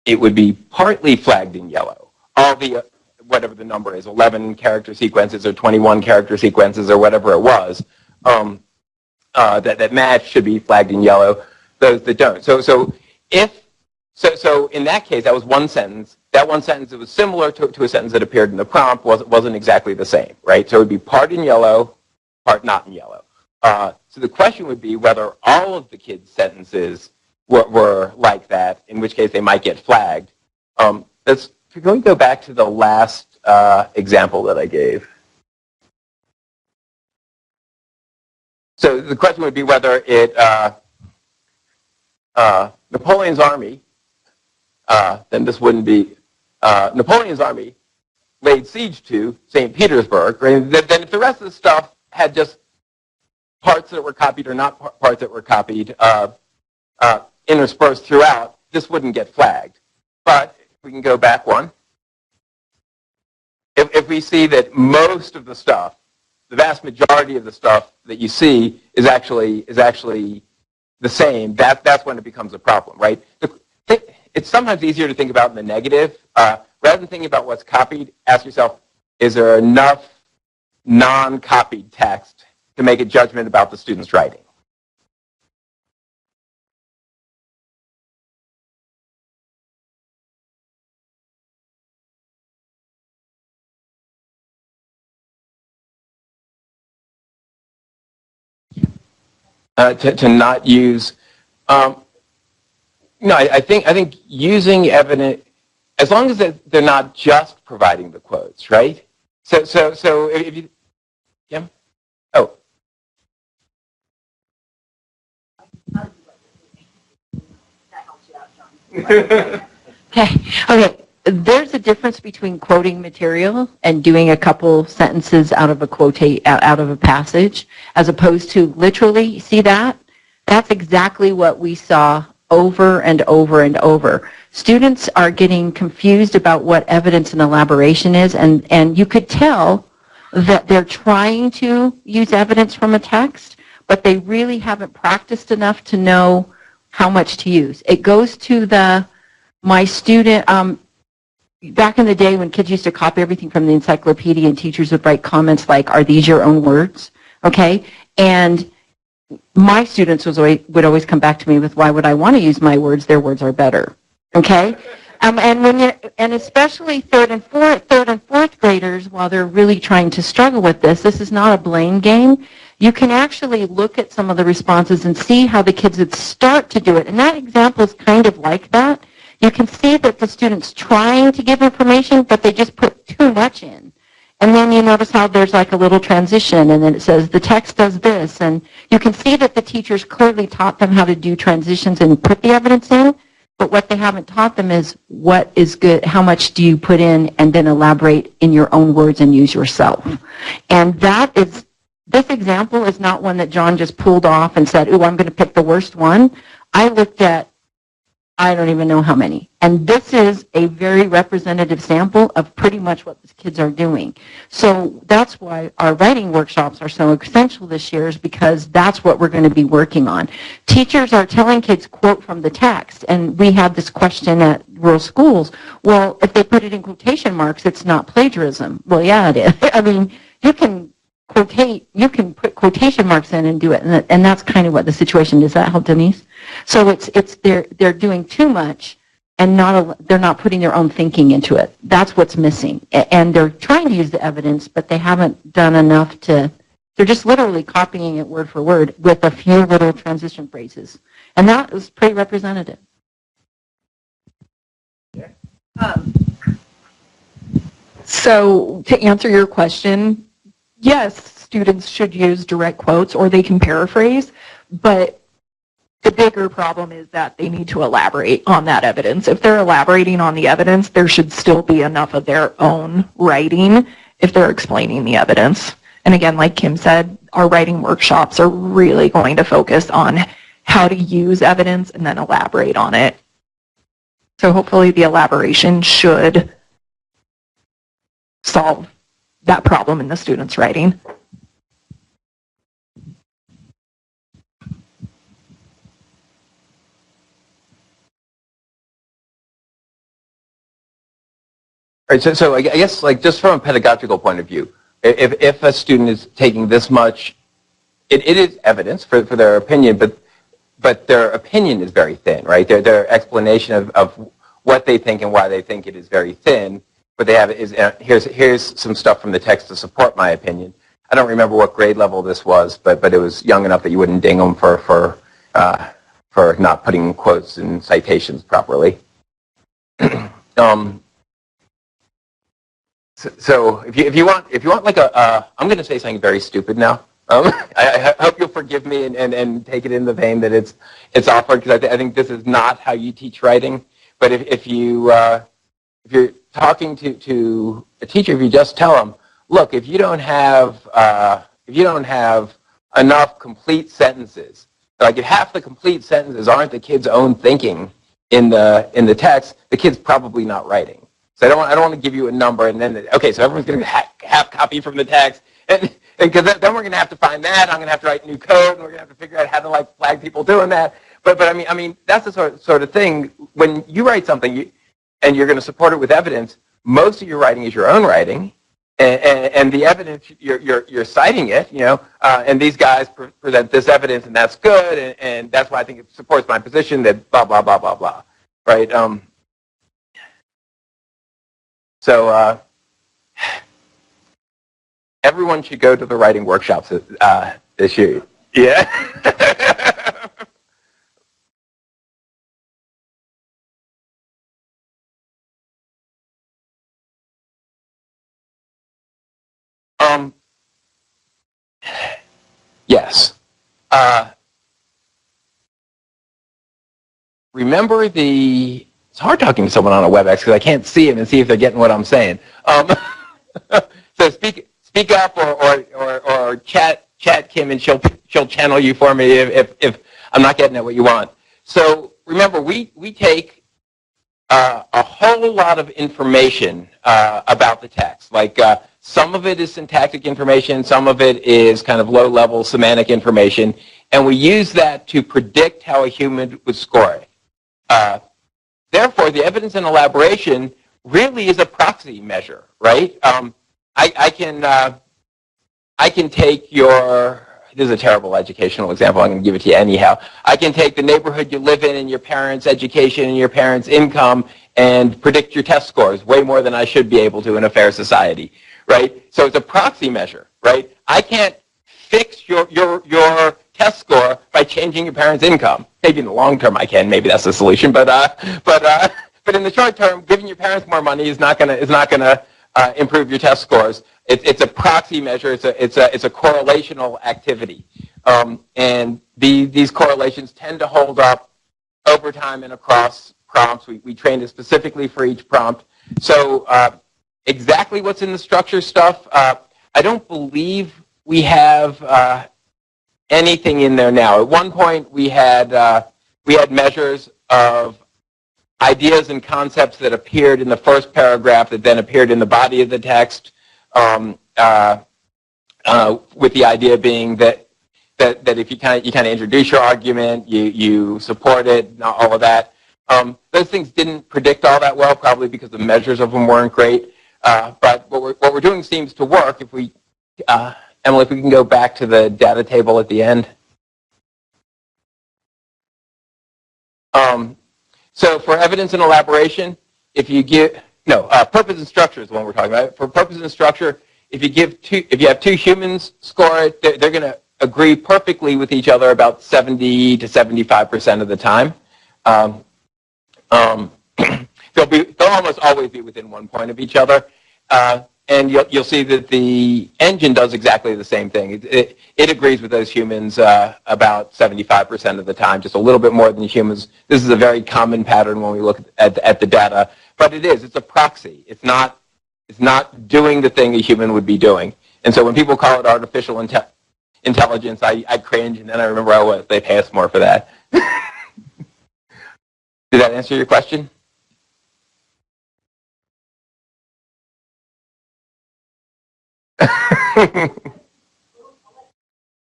It would be partly flagged in yellow. All the, whatever the number is, 11 character sequences or 21 character sequences or whatever it was, that match should be flagged in yellow. Those that don't. So in that case, that was one sentence. That one sentence, it was similar to a sentence that appeared in the prompt, wasn't exactly the same, right? So it would be part in yellow, part not in yellow. So the question would be whether all of the kids' sentences were like that, in which case they might get flagged. Can we go back to the last example that I gave? So the question would be whether it Napoleon's army, then this wouldn't be Napoleon's army laid siege to St. Petersburg. Right? Then if the rest of the stuff had just parts that were copied or not parts that were copied interspersed throughout, this wouldn't get flagged. But if we can go back one. If we see that most of the stuff, the vast majority of the stuff that you see is actually the same, that's when it becomes a problem, right? It's sometimes easier to think about in the negative. Rather than thinking about what's copied, ask yourself, is there enough non-copied text to make a judgment about the student's writing? To not use, I think using evidence, as long as they're not just providing the quotes, right? So if you, yeah, oh. Okay. There's a difference between quoting material and doing a couple sentences out of a passage, as opposed to literally. See that? That's exactly what we saw over and over and over. Students are getting confused about what evidence and elaboration is, and you could tell that they're trying to use evidence from a text, but they really haven't practiced enough to know how much to use. It goes to my student. Back in the day when kids used to copy everything from the encyclopedia and teachers would write comments like, "Are these your own words?" Okay? And my students would always come back to me with, "Why would I want to use my words? Their words are better." Okay? And especially third and fourth graders, while they're really trying to struggle with this is not a blame game. You can actually look at some of the responses and see how the kids would start to do it. And that example is kind of like that. You can see that the student's trying to give information, but they just put too much in. And then you notice how there's like a little transition, and then it says the text does this. And you can see that the teachers clearly taught them how to do transitions and put the evidence in, but what they haven't taught them is what is good, how much do you put in, and then elaborate in your own words and use yourself. And this example is not one that John just pulled off and said, "Ooh, I'm going to pick the worst one." I looked at, I don't even know how many. And this is a very representative sample of pretty much what these kids are doing. So that's why our writing workshops are so essential this year, is because that's what we're going to be working on. Teachers are telling kids quote from the text, and we have this question at rural schools. Well, if they put it in quotation marks, it's not plagiarism. Well, yeah, it is. I mean, you can put quotation marks in and do it, and that's kind of what the situation is. Does that help, Denise? So they're doing too much, and they're not putting their own thinking into it. That's what's missing, and they're trying to use the evidence, but they haven't done enough to. They're just literally copying it word for word with a few little transition phrases, and that is pretty representative. So to answer your question, yes, students should use direct quotes or they can paraphrase, but the bigger problem is that they need to elaborate on that evidence. If they're elaborating on the evidence, there should still be enough of their own writing if they're explaining the evidence. And again, like Kim said, our writing workshops are really going to focus on how to use evidence and then elaborate on it. So hopefully the elaboration should solve that problem in the students' writing. All right, so I guess, like, just from a pedagogical point of view, if a student is taking this much, it is evidence for their opinion, but their opinion is very thin, right? Their explanation of what they think and why they think it is very thin. What they have is, here's some stuff from the text to support my opinion. I don't remember what grade level this was, but it was young enough that you wouldn't ding them for not putting quotes and citations properly. So if you want like I'm going to say something very stupid now. I hope you'll forgive me and take it in the vein that it's awkward, because I think this is not how you teach writing. But if you're talking to a teacher, if you just tell them, look, if you don't have enough complete sentences, like if half the complete sentences aren't the kid's own thinking in the text, the kid's probably not writing. So I don't want to give you a number and then, okay, so everyone's going to half copy from the text, and because then we're going to have to find that. I'm going to have to write new code, and we're going to have to figure out how to, like, flag people doing that. But I mean that's the sort of thing. When you write something and you're going to support it with evidence, most of your writing is your own writing, and the evidence you're citing it, and these guys present this evidence, and that's good, and that's why I think it supports my position that blah blah blah blah blah, right? So everyone should go to the writing workshops this year. Yeah. Yes. Remember it's hard talking to someone on a WebEx because I can't see them and see if they're getting what I'm saying. So speak up or chat Kim, and she'll channel you for me if I'm not getting at what you want. So remember, we take a whole lot of information about the text. Like some of it is syntactic information, some of it is kind of low-level semantic information, and we use that to predict how a human would score it. Therefore, the evidence and elaboration really is a proxy measure, right? I can take this is a terrible educational example, I'm going to give it to you anyhow. I can take the neighborhood you live in and your parents' education and your parents' income and predict your test scores way more than I should be able to in a fair society, right? So it's a proxy measure, right? I can't fix your test score by changing your parents' income. Maybe in the long term I can. Maybe that's the solution. But in the short term, giving your parents more money is not gonna improve your test scores. It's a proxy measure. It's a correlational activity, and these correlations tend to hold up over time and across prompts. We trained it specifically for each prompt. So exactly what's in the structure stuff, I don't believe we have anything in there now. At one point, we had measures of ideas and concepts that appeared in the first paragraph that then appeared in the body of the text, with the idea being that if you kind of introduce your argument, you support it, all of that. Those things didn't predict all that well, probably because the measures of them weren't great. But what we're doing seems to work. If we Emily, if we can go back to the data table at the end. So for evidence and elaboration, if you give, purpose and structure is the one we're talking about. For purpose and structure, if you have two humans score it, they're going to agree perfectly with each other about 70 to 75% of the time. They'll almost always be within 1 point of each other. And you'll see that the engine does exactly the same thing. It agrees with those humans about 75% of the time, just a little bit more than humans. This is a very common pattern when we look at the data. But it's a proxy. It's not doing the thing a human would be doing. And so when people call it artificial intelligence, I cringe, and then I remember, oh, they pay us more for that. Did that answer your question?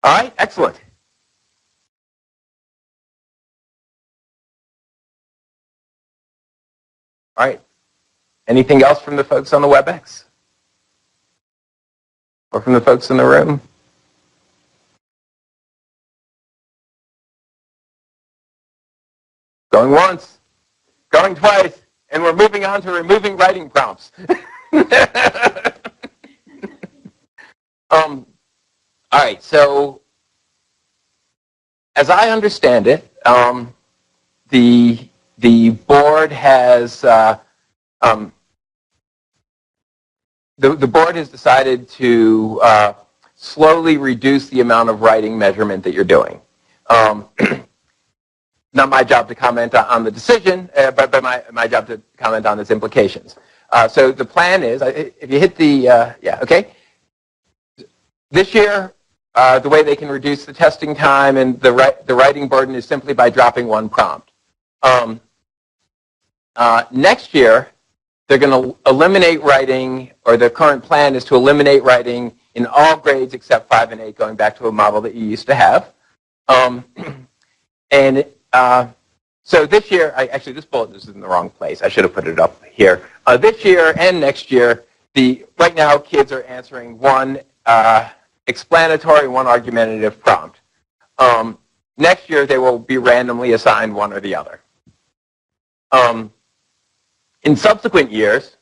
All right, excellent. All right. Anything else from the folks on the WebEx? Or from the folks in the room? Going once, going twice, and we're moving on to removing writing prompts. All right, so as I understand it, the board has the board has decided to slowly reduce the amount of writing measurement that you're doing. Not my job to comment on the decision, but my job to comment on its implications. So the plan is, if you hit the, okay. This year, the way they can reduce the testing time and the writing burden is simply by dropping one prompt. Next year, they're going to eliminate writing, or their current plan is to eliminate writing in all grades except 5 and 8, going back to a model that you used to have. So this year, actually this bullet is in the wrong place. I should have put it up here. This year and next year, right now kids are answering one explanatory, one argumentative prompt. Next year, they will be randomly assigned one or the other. In subsequent years,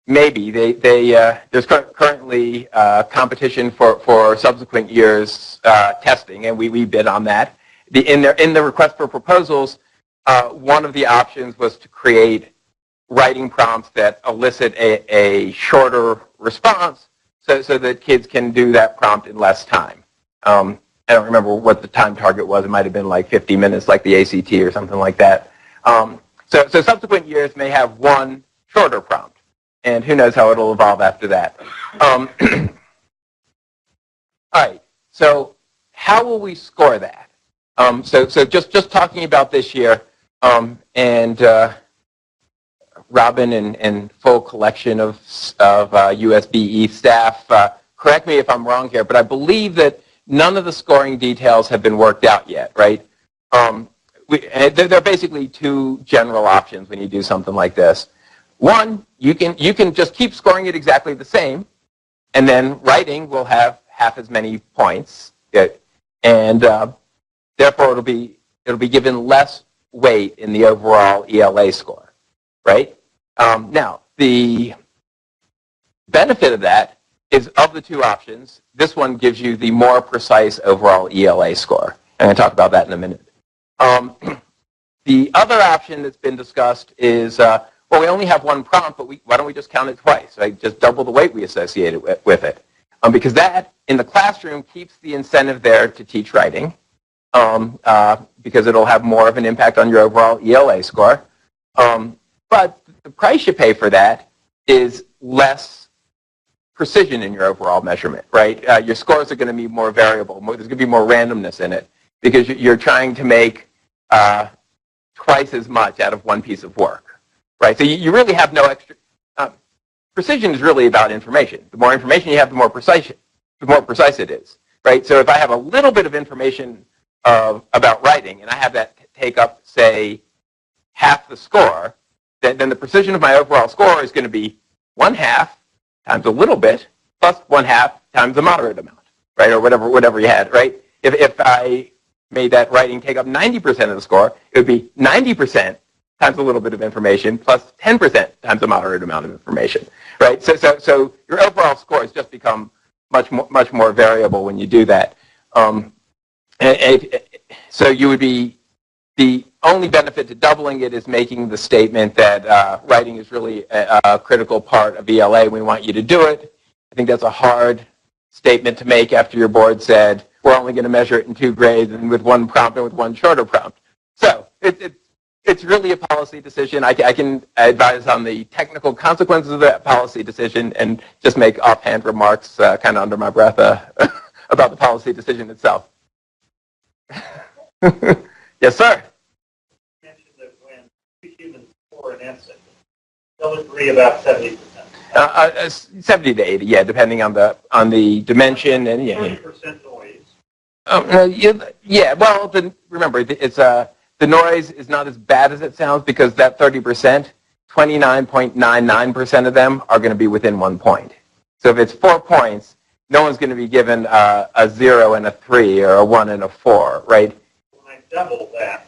maybe there's currently competition for subsequent years testing, and we bid on that. In the request for proposals, one of the options was to create writing prompts that elicit a shorter response, so that kids can do that prompt in less time. I don't remember what the time target was. It might have been like 50 minutes, like the ACT or something like that. So subsequent years may have one shorter prompt, and who knows how it'll evolve after that. All right, so how will we score that? So just talking about this year, and Robin and full collection of USBE staff, correct me if I'm wrong here, but I believe that none of the scoring details have been worked out yet, right? There are basically two general options when you do something like this. One, you can just keep scoring it exactly the same, and then writing will have half as many points, and therefore it'll be given less weight in the overall ELA score, right? Now, the benefit of that is, of the two options, this one gives you the more precise overall ELA score. I'm going to talk about that in a minute. The other option that's been discussed is, well, we only have one prompt, but why don't we just count it twice, right? Just double the weight we associate it with it. Because that, in the classroom, keeps the incentive there to teach writing, because it'll have more of an impact on your overall ELA score. But the price you pay for that is less precision in your overall measurement, right? Your scores are going to be more variable. There's going to be more randomness in it, because you're trying to make twice as much out of one piece of work, right? So you really have no extra. Precision is really about information. The more information you have, the more precise it is, right? So if I have a little bit of information about writing, and I have that take up, say, half the score, then the precision of my overall score is going to be 1/2 times a little bit plus 1/2 times a moderate amount, right? Or whatever you had, right? If I made that writing take up 90% of the score, it would be 90% times a little bit of information plus 10% times a moderate amount of information, right? So your overall scores just become much more variable when you do that. So you would be, the only benefit to doubling it is making the statement that writing is really a critical part of ELA. We want you to do it. I think that's a hard statement to make after your board said, we're only going to measure it in 2 grades and with 1 prompt and with 1 shorter prompt. So it's really a policy decision. I can advise on the technical consequences of that policy decision and just make offhand remarks kind of under my breath about the policy decision itself. Yes, sir. You mentioned that when 2 humans score an essay, they'll agree about 70%. 70 to 80, yeah, depending on the dimension and yeah. 30% noise. Yeah. Well, remember, it's the noise is not as bad as it sounds because that 30%, 29.99% of them are going to be within 1 point. So if it's 4 points, no one's going to be given a 0 and a 3 or a 1 and a 4, right? When I double that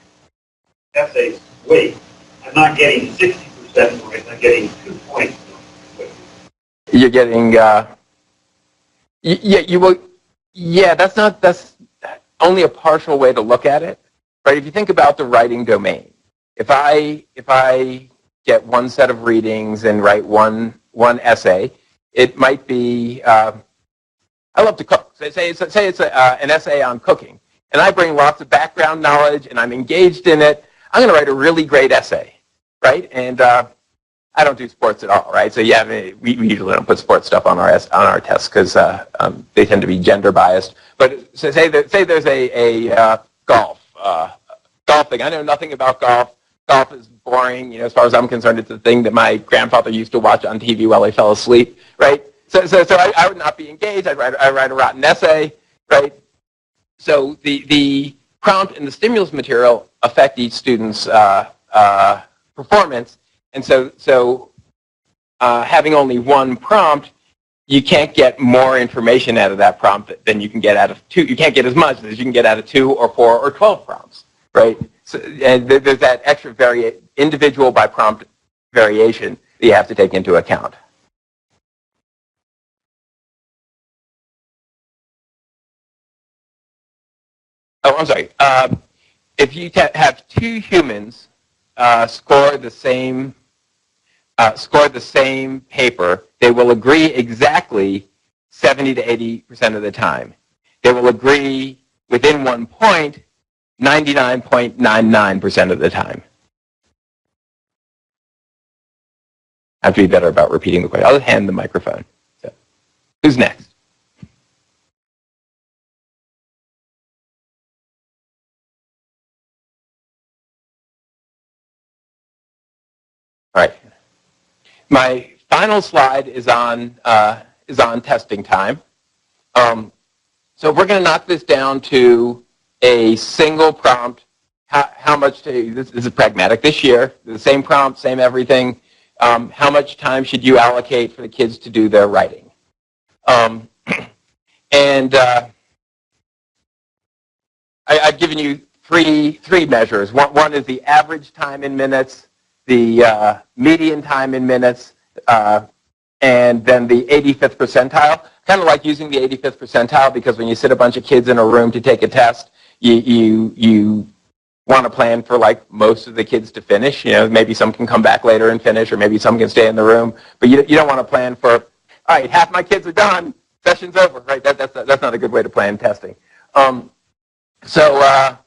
essay's weight, I'm not getting 60% noise. I'm getting 2 points. You're getting, yeah, you will, yeah, that's only a partial way to look at it, right? If you think about the writing domain, if I get 1 set of readings and write one essay, it might be, I love to cook. Say it's an essay on cooking, and I bring lots of background knowledge and I'm engaged in it. I'm going to write a really great essay, right? And I don't do sports at all, right? So yeah, we usually don't put sports stuff on our tests because they tend to be gender biased. But so say there's a golf thing. I know nothing about golf. Golf is boring, as far as I'm concerned. It's the thing that my grandfather used to watch on TV while he fell asleep, right? So I would not be engaged. I write a rotten essay, right? So the prompt and the stimulus material affect each student's performance. And so having only 1 prompt, you can't get more information out of that prompt than you can get out of 2. You can't get as much as you can get out of 2 or 4 or 12 prompts, right? So, and there's that extra individual by prompt variation that you have to take into account. Oh, I'm sorry. If you have 2 humans score the same paper, they will agree exactly 70 to 80% of the time. They will agree within 1 point 99.99% of the time. I have to be better about repeating the question. I'll hand the microphone. So, who's next? All right. My final slide is on testing time. So we're going to knock this down to a single prompt. How much this is pragmatic this year? The same prompt, same everything. How much time should you allocate for the kids to do their writing? I've given you three measures. One is the average time in minutes, the median time in minutes, and then the 85th percentile. Kind of like using the 85th percentile because when you sit a bunch of kids in a room to take a test, you want to plan for like most of the kids to finish. Maybe some can come back later and finish, or maybe some can stay in the room. But you don't want to plan for, all right, half my kids are done, session's over, right? That's not a good way to plan testing. So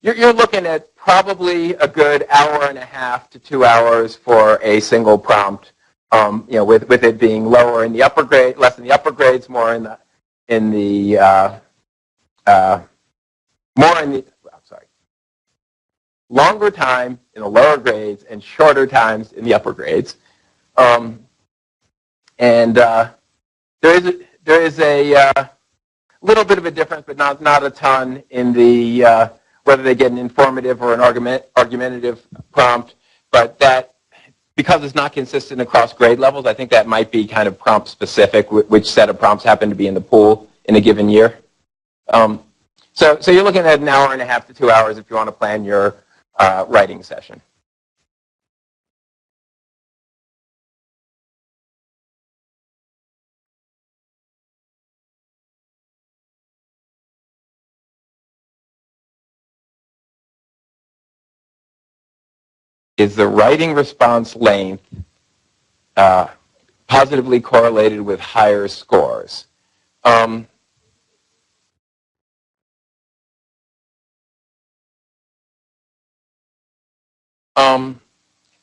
you're looking at probably a good 1.5 to 2 hours for a single prompt. With it being lower in the upper grade, less in the upper grades, more in the longer time in the lower grades and shorter times in the upper grades. There is a little bit of a difference, but not a ton in the whether they get an informative or an argumentative prompt, but that, because it's not consistent across grade levels, I think that might be kind of prompt specific, which set of prompts happen to be in the pool in a given year. So you're looking at 1.5 to 2 hours if you want to plan your writing session. is the writing response length positively correlated with higher scores?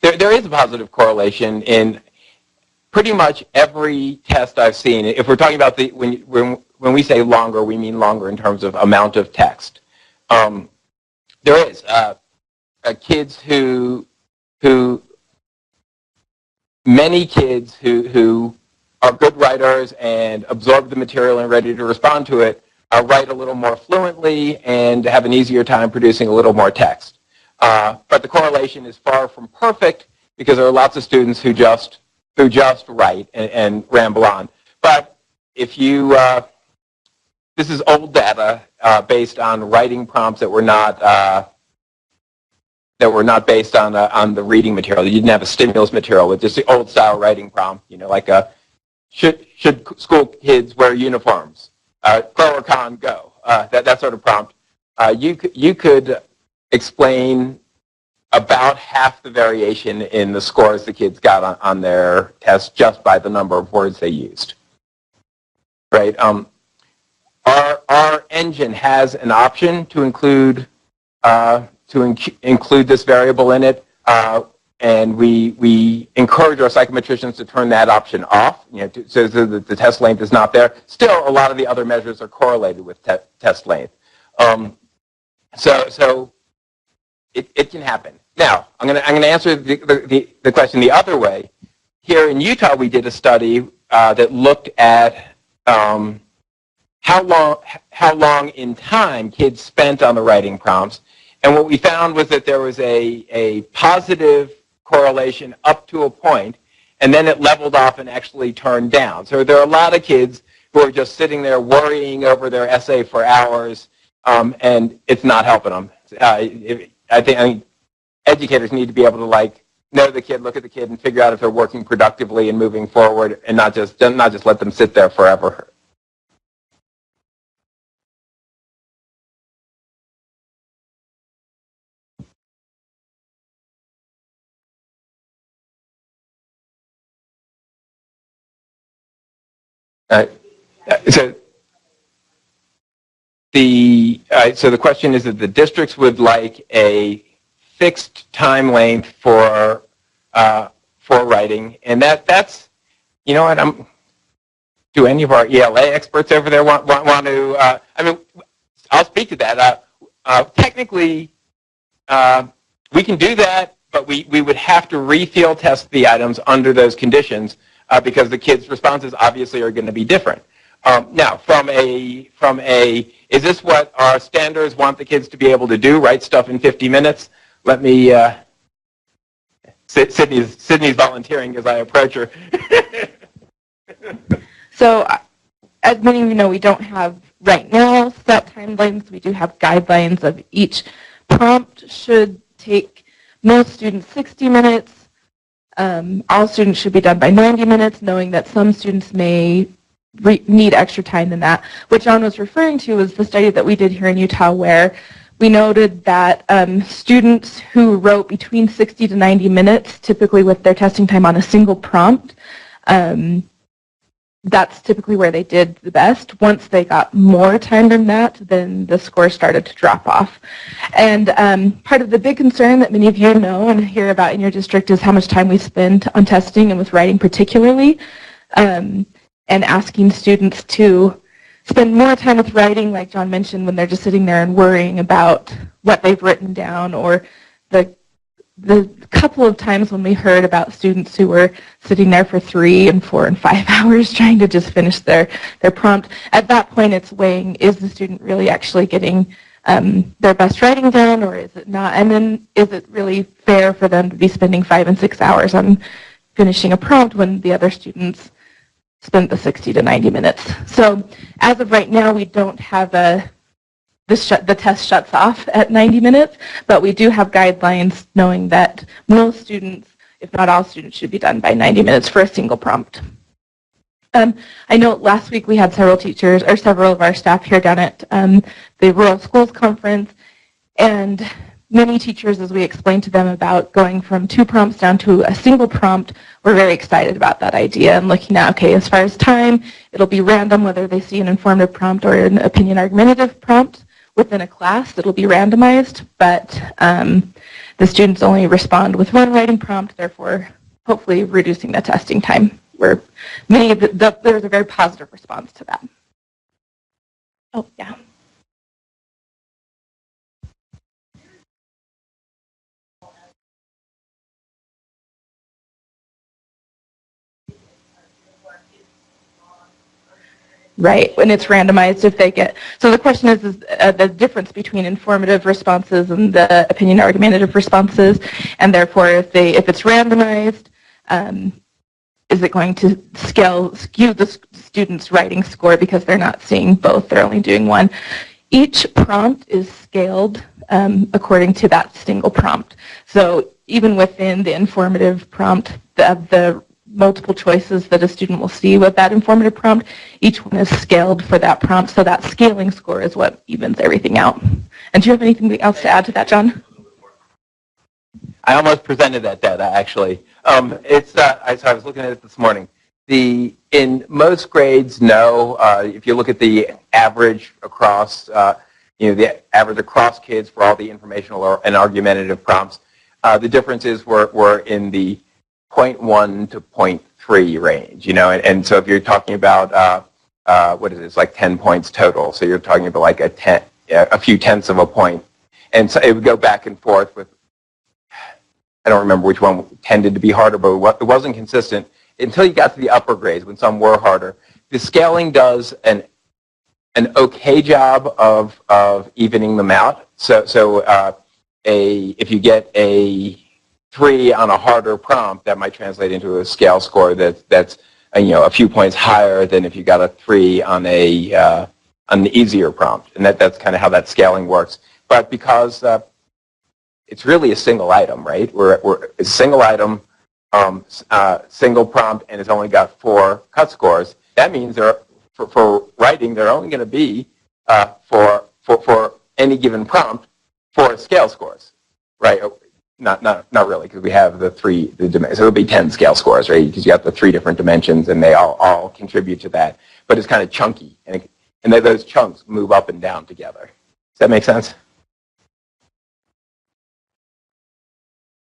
There is a positive correlation in pretty much every test I've seen. If we're talking about when we say longer, we mean longer in terms of amount of text. There is kids many kids who are good writers and absorb the material and ready to respond to it write a little more fluently and have an easier time producing a little more text. But the correlation is far from perfect because there are lots of students who just write and ramble on. But if you, this is old data based on writing prompts that were not based on the reading material. You didn't have a stimulus material with just the old style writing prompt, like should school kids wear uniforms? Pro or con, go. That sort of prompt. You could explain about half the variation in the scores the kids got on their test just by the number of words they used. Right? Our engine has an option to include this variable in it, and we encourage our psychometricians to turn that option off, so that the test length is not there. Still, a lot of the other measures are correlated with test length. So it can happen. Now, I'm going to answer the question the other way. Here in Utah, we did a study that looked at how long in time kids spent on the writing prompts. And what we found was that there was a positive correlation up to a point, and then it leveled off and actually turned down. So there are a lot of kids who are just sitting there worrying over their essay for hours, and it's not helping them. I think educators need to be able to know the kid, look at the kid, and figure out if they're working productively and moving forward, and not just let them sit there forever. So the question is that the districts would like a fixed time length for writing, and that's what do any of our ELA experts over there want to? I mean, I'll speak to that. Technically, we can do that, but we would have to refield test the items under those conditions because the kids' responses obviously are going to be different. Now, from a, is this what our standards want the kids to be able to do? Write stuff in 50 minutes? Let me. Sydney's volunteering as I approach her. So, as many of you know, we don't have right now set timelines. We do have guidelines of each prompt should take most students 60 minutes. All students should be done by 90 minutes, knowing that some students may need extra time than that. What John was referring to was the study that we did here in Utah where we noted that students who wrote between 60 to 90 minutes, typically with their testing time on a single prompt, that's typically where they did the best. Once they got more time than that, then the score started to drop off. And part of the big concern that many of you know and hear about in your district is how much time we spend on testing and with writing particularly, and asking students to spend more time with writing, like John mentioned, when they're just sitting there and worrying about what they've written down, or the couple of times when we heard about students who were sitting there for 3 and 4 and 5 hours trying to just finish their prompt. At that point, it's weighing, is the student really actually getting their best writing down, or is it not? And then is it really fair for them to be spending 5 and 6 hours on finishing a prompt when the other students spent the 60 to 90 minutes? So as of right now, we don't have the test shuts off at 90 minutes, but we do have guidelines knowing that most students, if not all students, should be done by 90 minutes for a single prompt. I know last week we had several teachers, or several of our staff here down at the Rural Schools Conference, and many teachers, as we explained to them about going from 2 prompts down to a single prompt, were very excited about that idea and looking at, okay, as far as time, it'll be random whether they see an informative prompt or an opinion argumentative prompt. Within a class, it'll be randomized, but the students only respond with 1 writing prompt, therefore hopefully reducing the testing time, where many of there's a very positive response to that. Oh, yeah. Right, when it's randomized, if they get, so the question is the difference between informative responses and the opinion argumentative responses, and therefore if it's randomized, is it going to skew the student's writing score because they're not seeing both, they're only doing one. Each prompt is scaled according to that single prompt. So even within the informative prompt, the multiple choices that a student will see with that informative prompt, each one is scaled for that prompt, so that scaling score is what evens everything out. And do you have anything else to add to that, John? I almost presented that data, actually. I was looking at it this morning. In most grades, no. If you look at the average across, the average across kids for all the informational and argumentative prompts, the differences were in the 0.1 to 0.3 range, and so if you're talking about, what is it, it's like 10 points total, so you're talking about like a few tenths of a point, and so it would go back and forth with, I don't remember which one tended to be harder, but it wasn't consistent until you got to the upper grades when some were harder. The scaling does an okay job of evening them out, so if you get a 3 on a harder prompt, that might translate into a scale score that's a few points higher than if you got a 3 on an easier prompt, and that's kind of how that scaling works. But because it's really a single item, right? We're a single item, single prompt, and it's only got 4 cut scores. That means for writing, they're only going to be for any given prompt 4 scale scores, right? Not really, because we have the dimensions. So it'll be 10 scale scores, right? Because you have the 3 different dimensions, and they all contribute to that. But it's kind of chunky, and those chunks move up and down together. Does that make sense?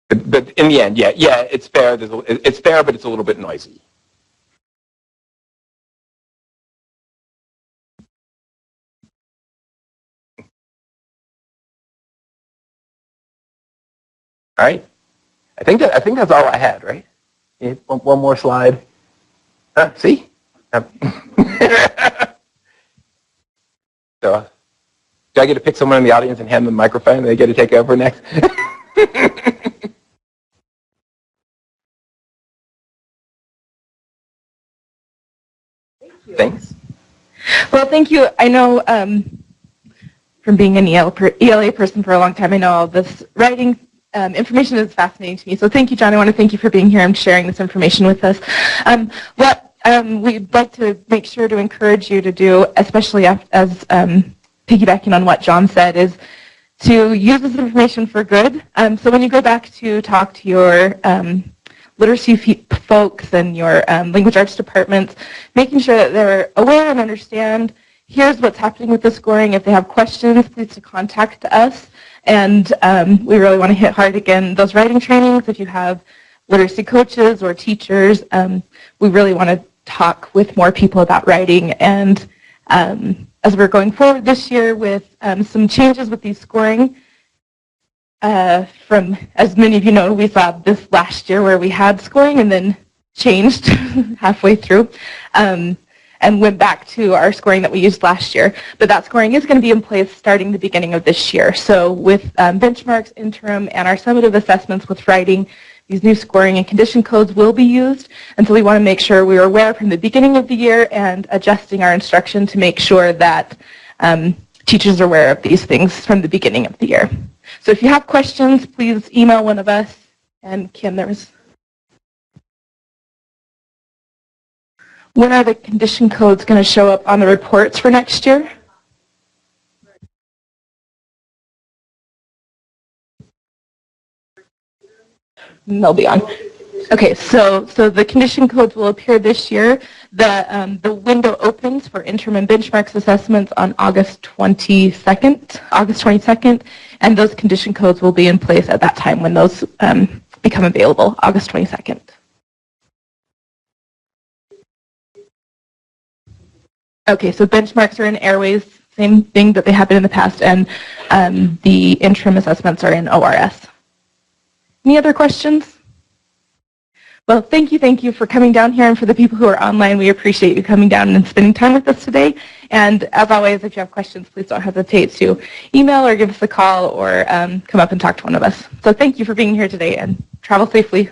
But in the end, yeah, it's fair. It's fair, but it's a little bit noisy. All right. I think that's all I had, right? One more slide. See? So, do I get to pick someone in the audience and hand them the microphone and they get to take over next? Thanks. Well, thank you. I know from being an ELA person for a long time, I know all this writing information is fascinating to me. So thank you, John. I want to thank you for being here and sharing this information with us. What we'd like to make sure to encourage you to do, especially as piggybacking on what John said, is to use this information for good. So when you go back to talk to your literacy folks and your language arts departments, making sure that they're aware and understand, here's what's happening with the scoring. If they have questions, please to contact us. And we really want to hit hard again those writing trainings. If you have literacy coaches or teachers, we really want to talk with more people about writing. And as we're going forward this year with some changes with these scoring, from, as many of you know, we saw this last year where we had scoring and then changed halfway through and went back to our scoring that we used last year. But that scoring is going to be in place starting the beginning of this year. So with benchmarks, interim, and our summative assessments with writing, these new scoring and condition codes will be used. And so we want to make sure we are aware from the beginning of the year and adjusting our instruction to make sure that teachers are aware of these things from the beginning of the year. So if you have questions, please email one of us. And Kim, there was... When are the condition codes going to show up on the reports for next year? they'll be on. Okay, so the condition codes will appear this year. The window opens for interim and benchmarks assessments on August 22nd, and those condition codes will be in place at that time when those become available, August 22nd. Okay, so benchmarks are in airways, same thing that they have been in the past, and the interim assessments are in ORS. Any other questions? Well, thank you for coming down here, and for the people who are online, we appreciate you coming down and spending time with us today. And as always, if you have questions, please don't hesitate to email or give us a call or come up and talk to one of us. So thank you for being here today, and travel safely.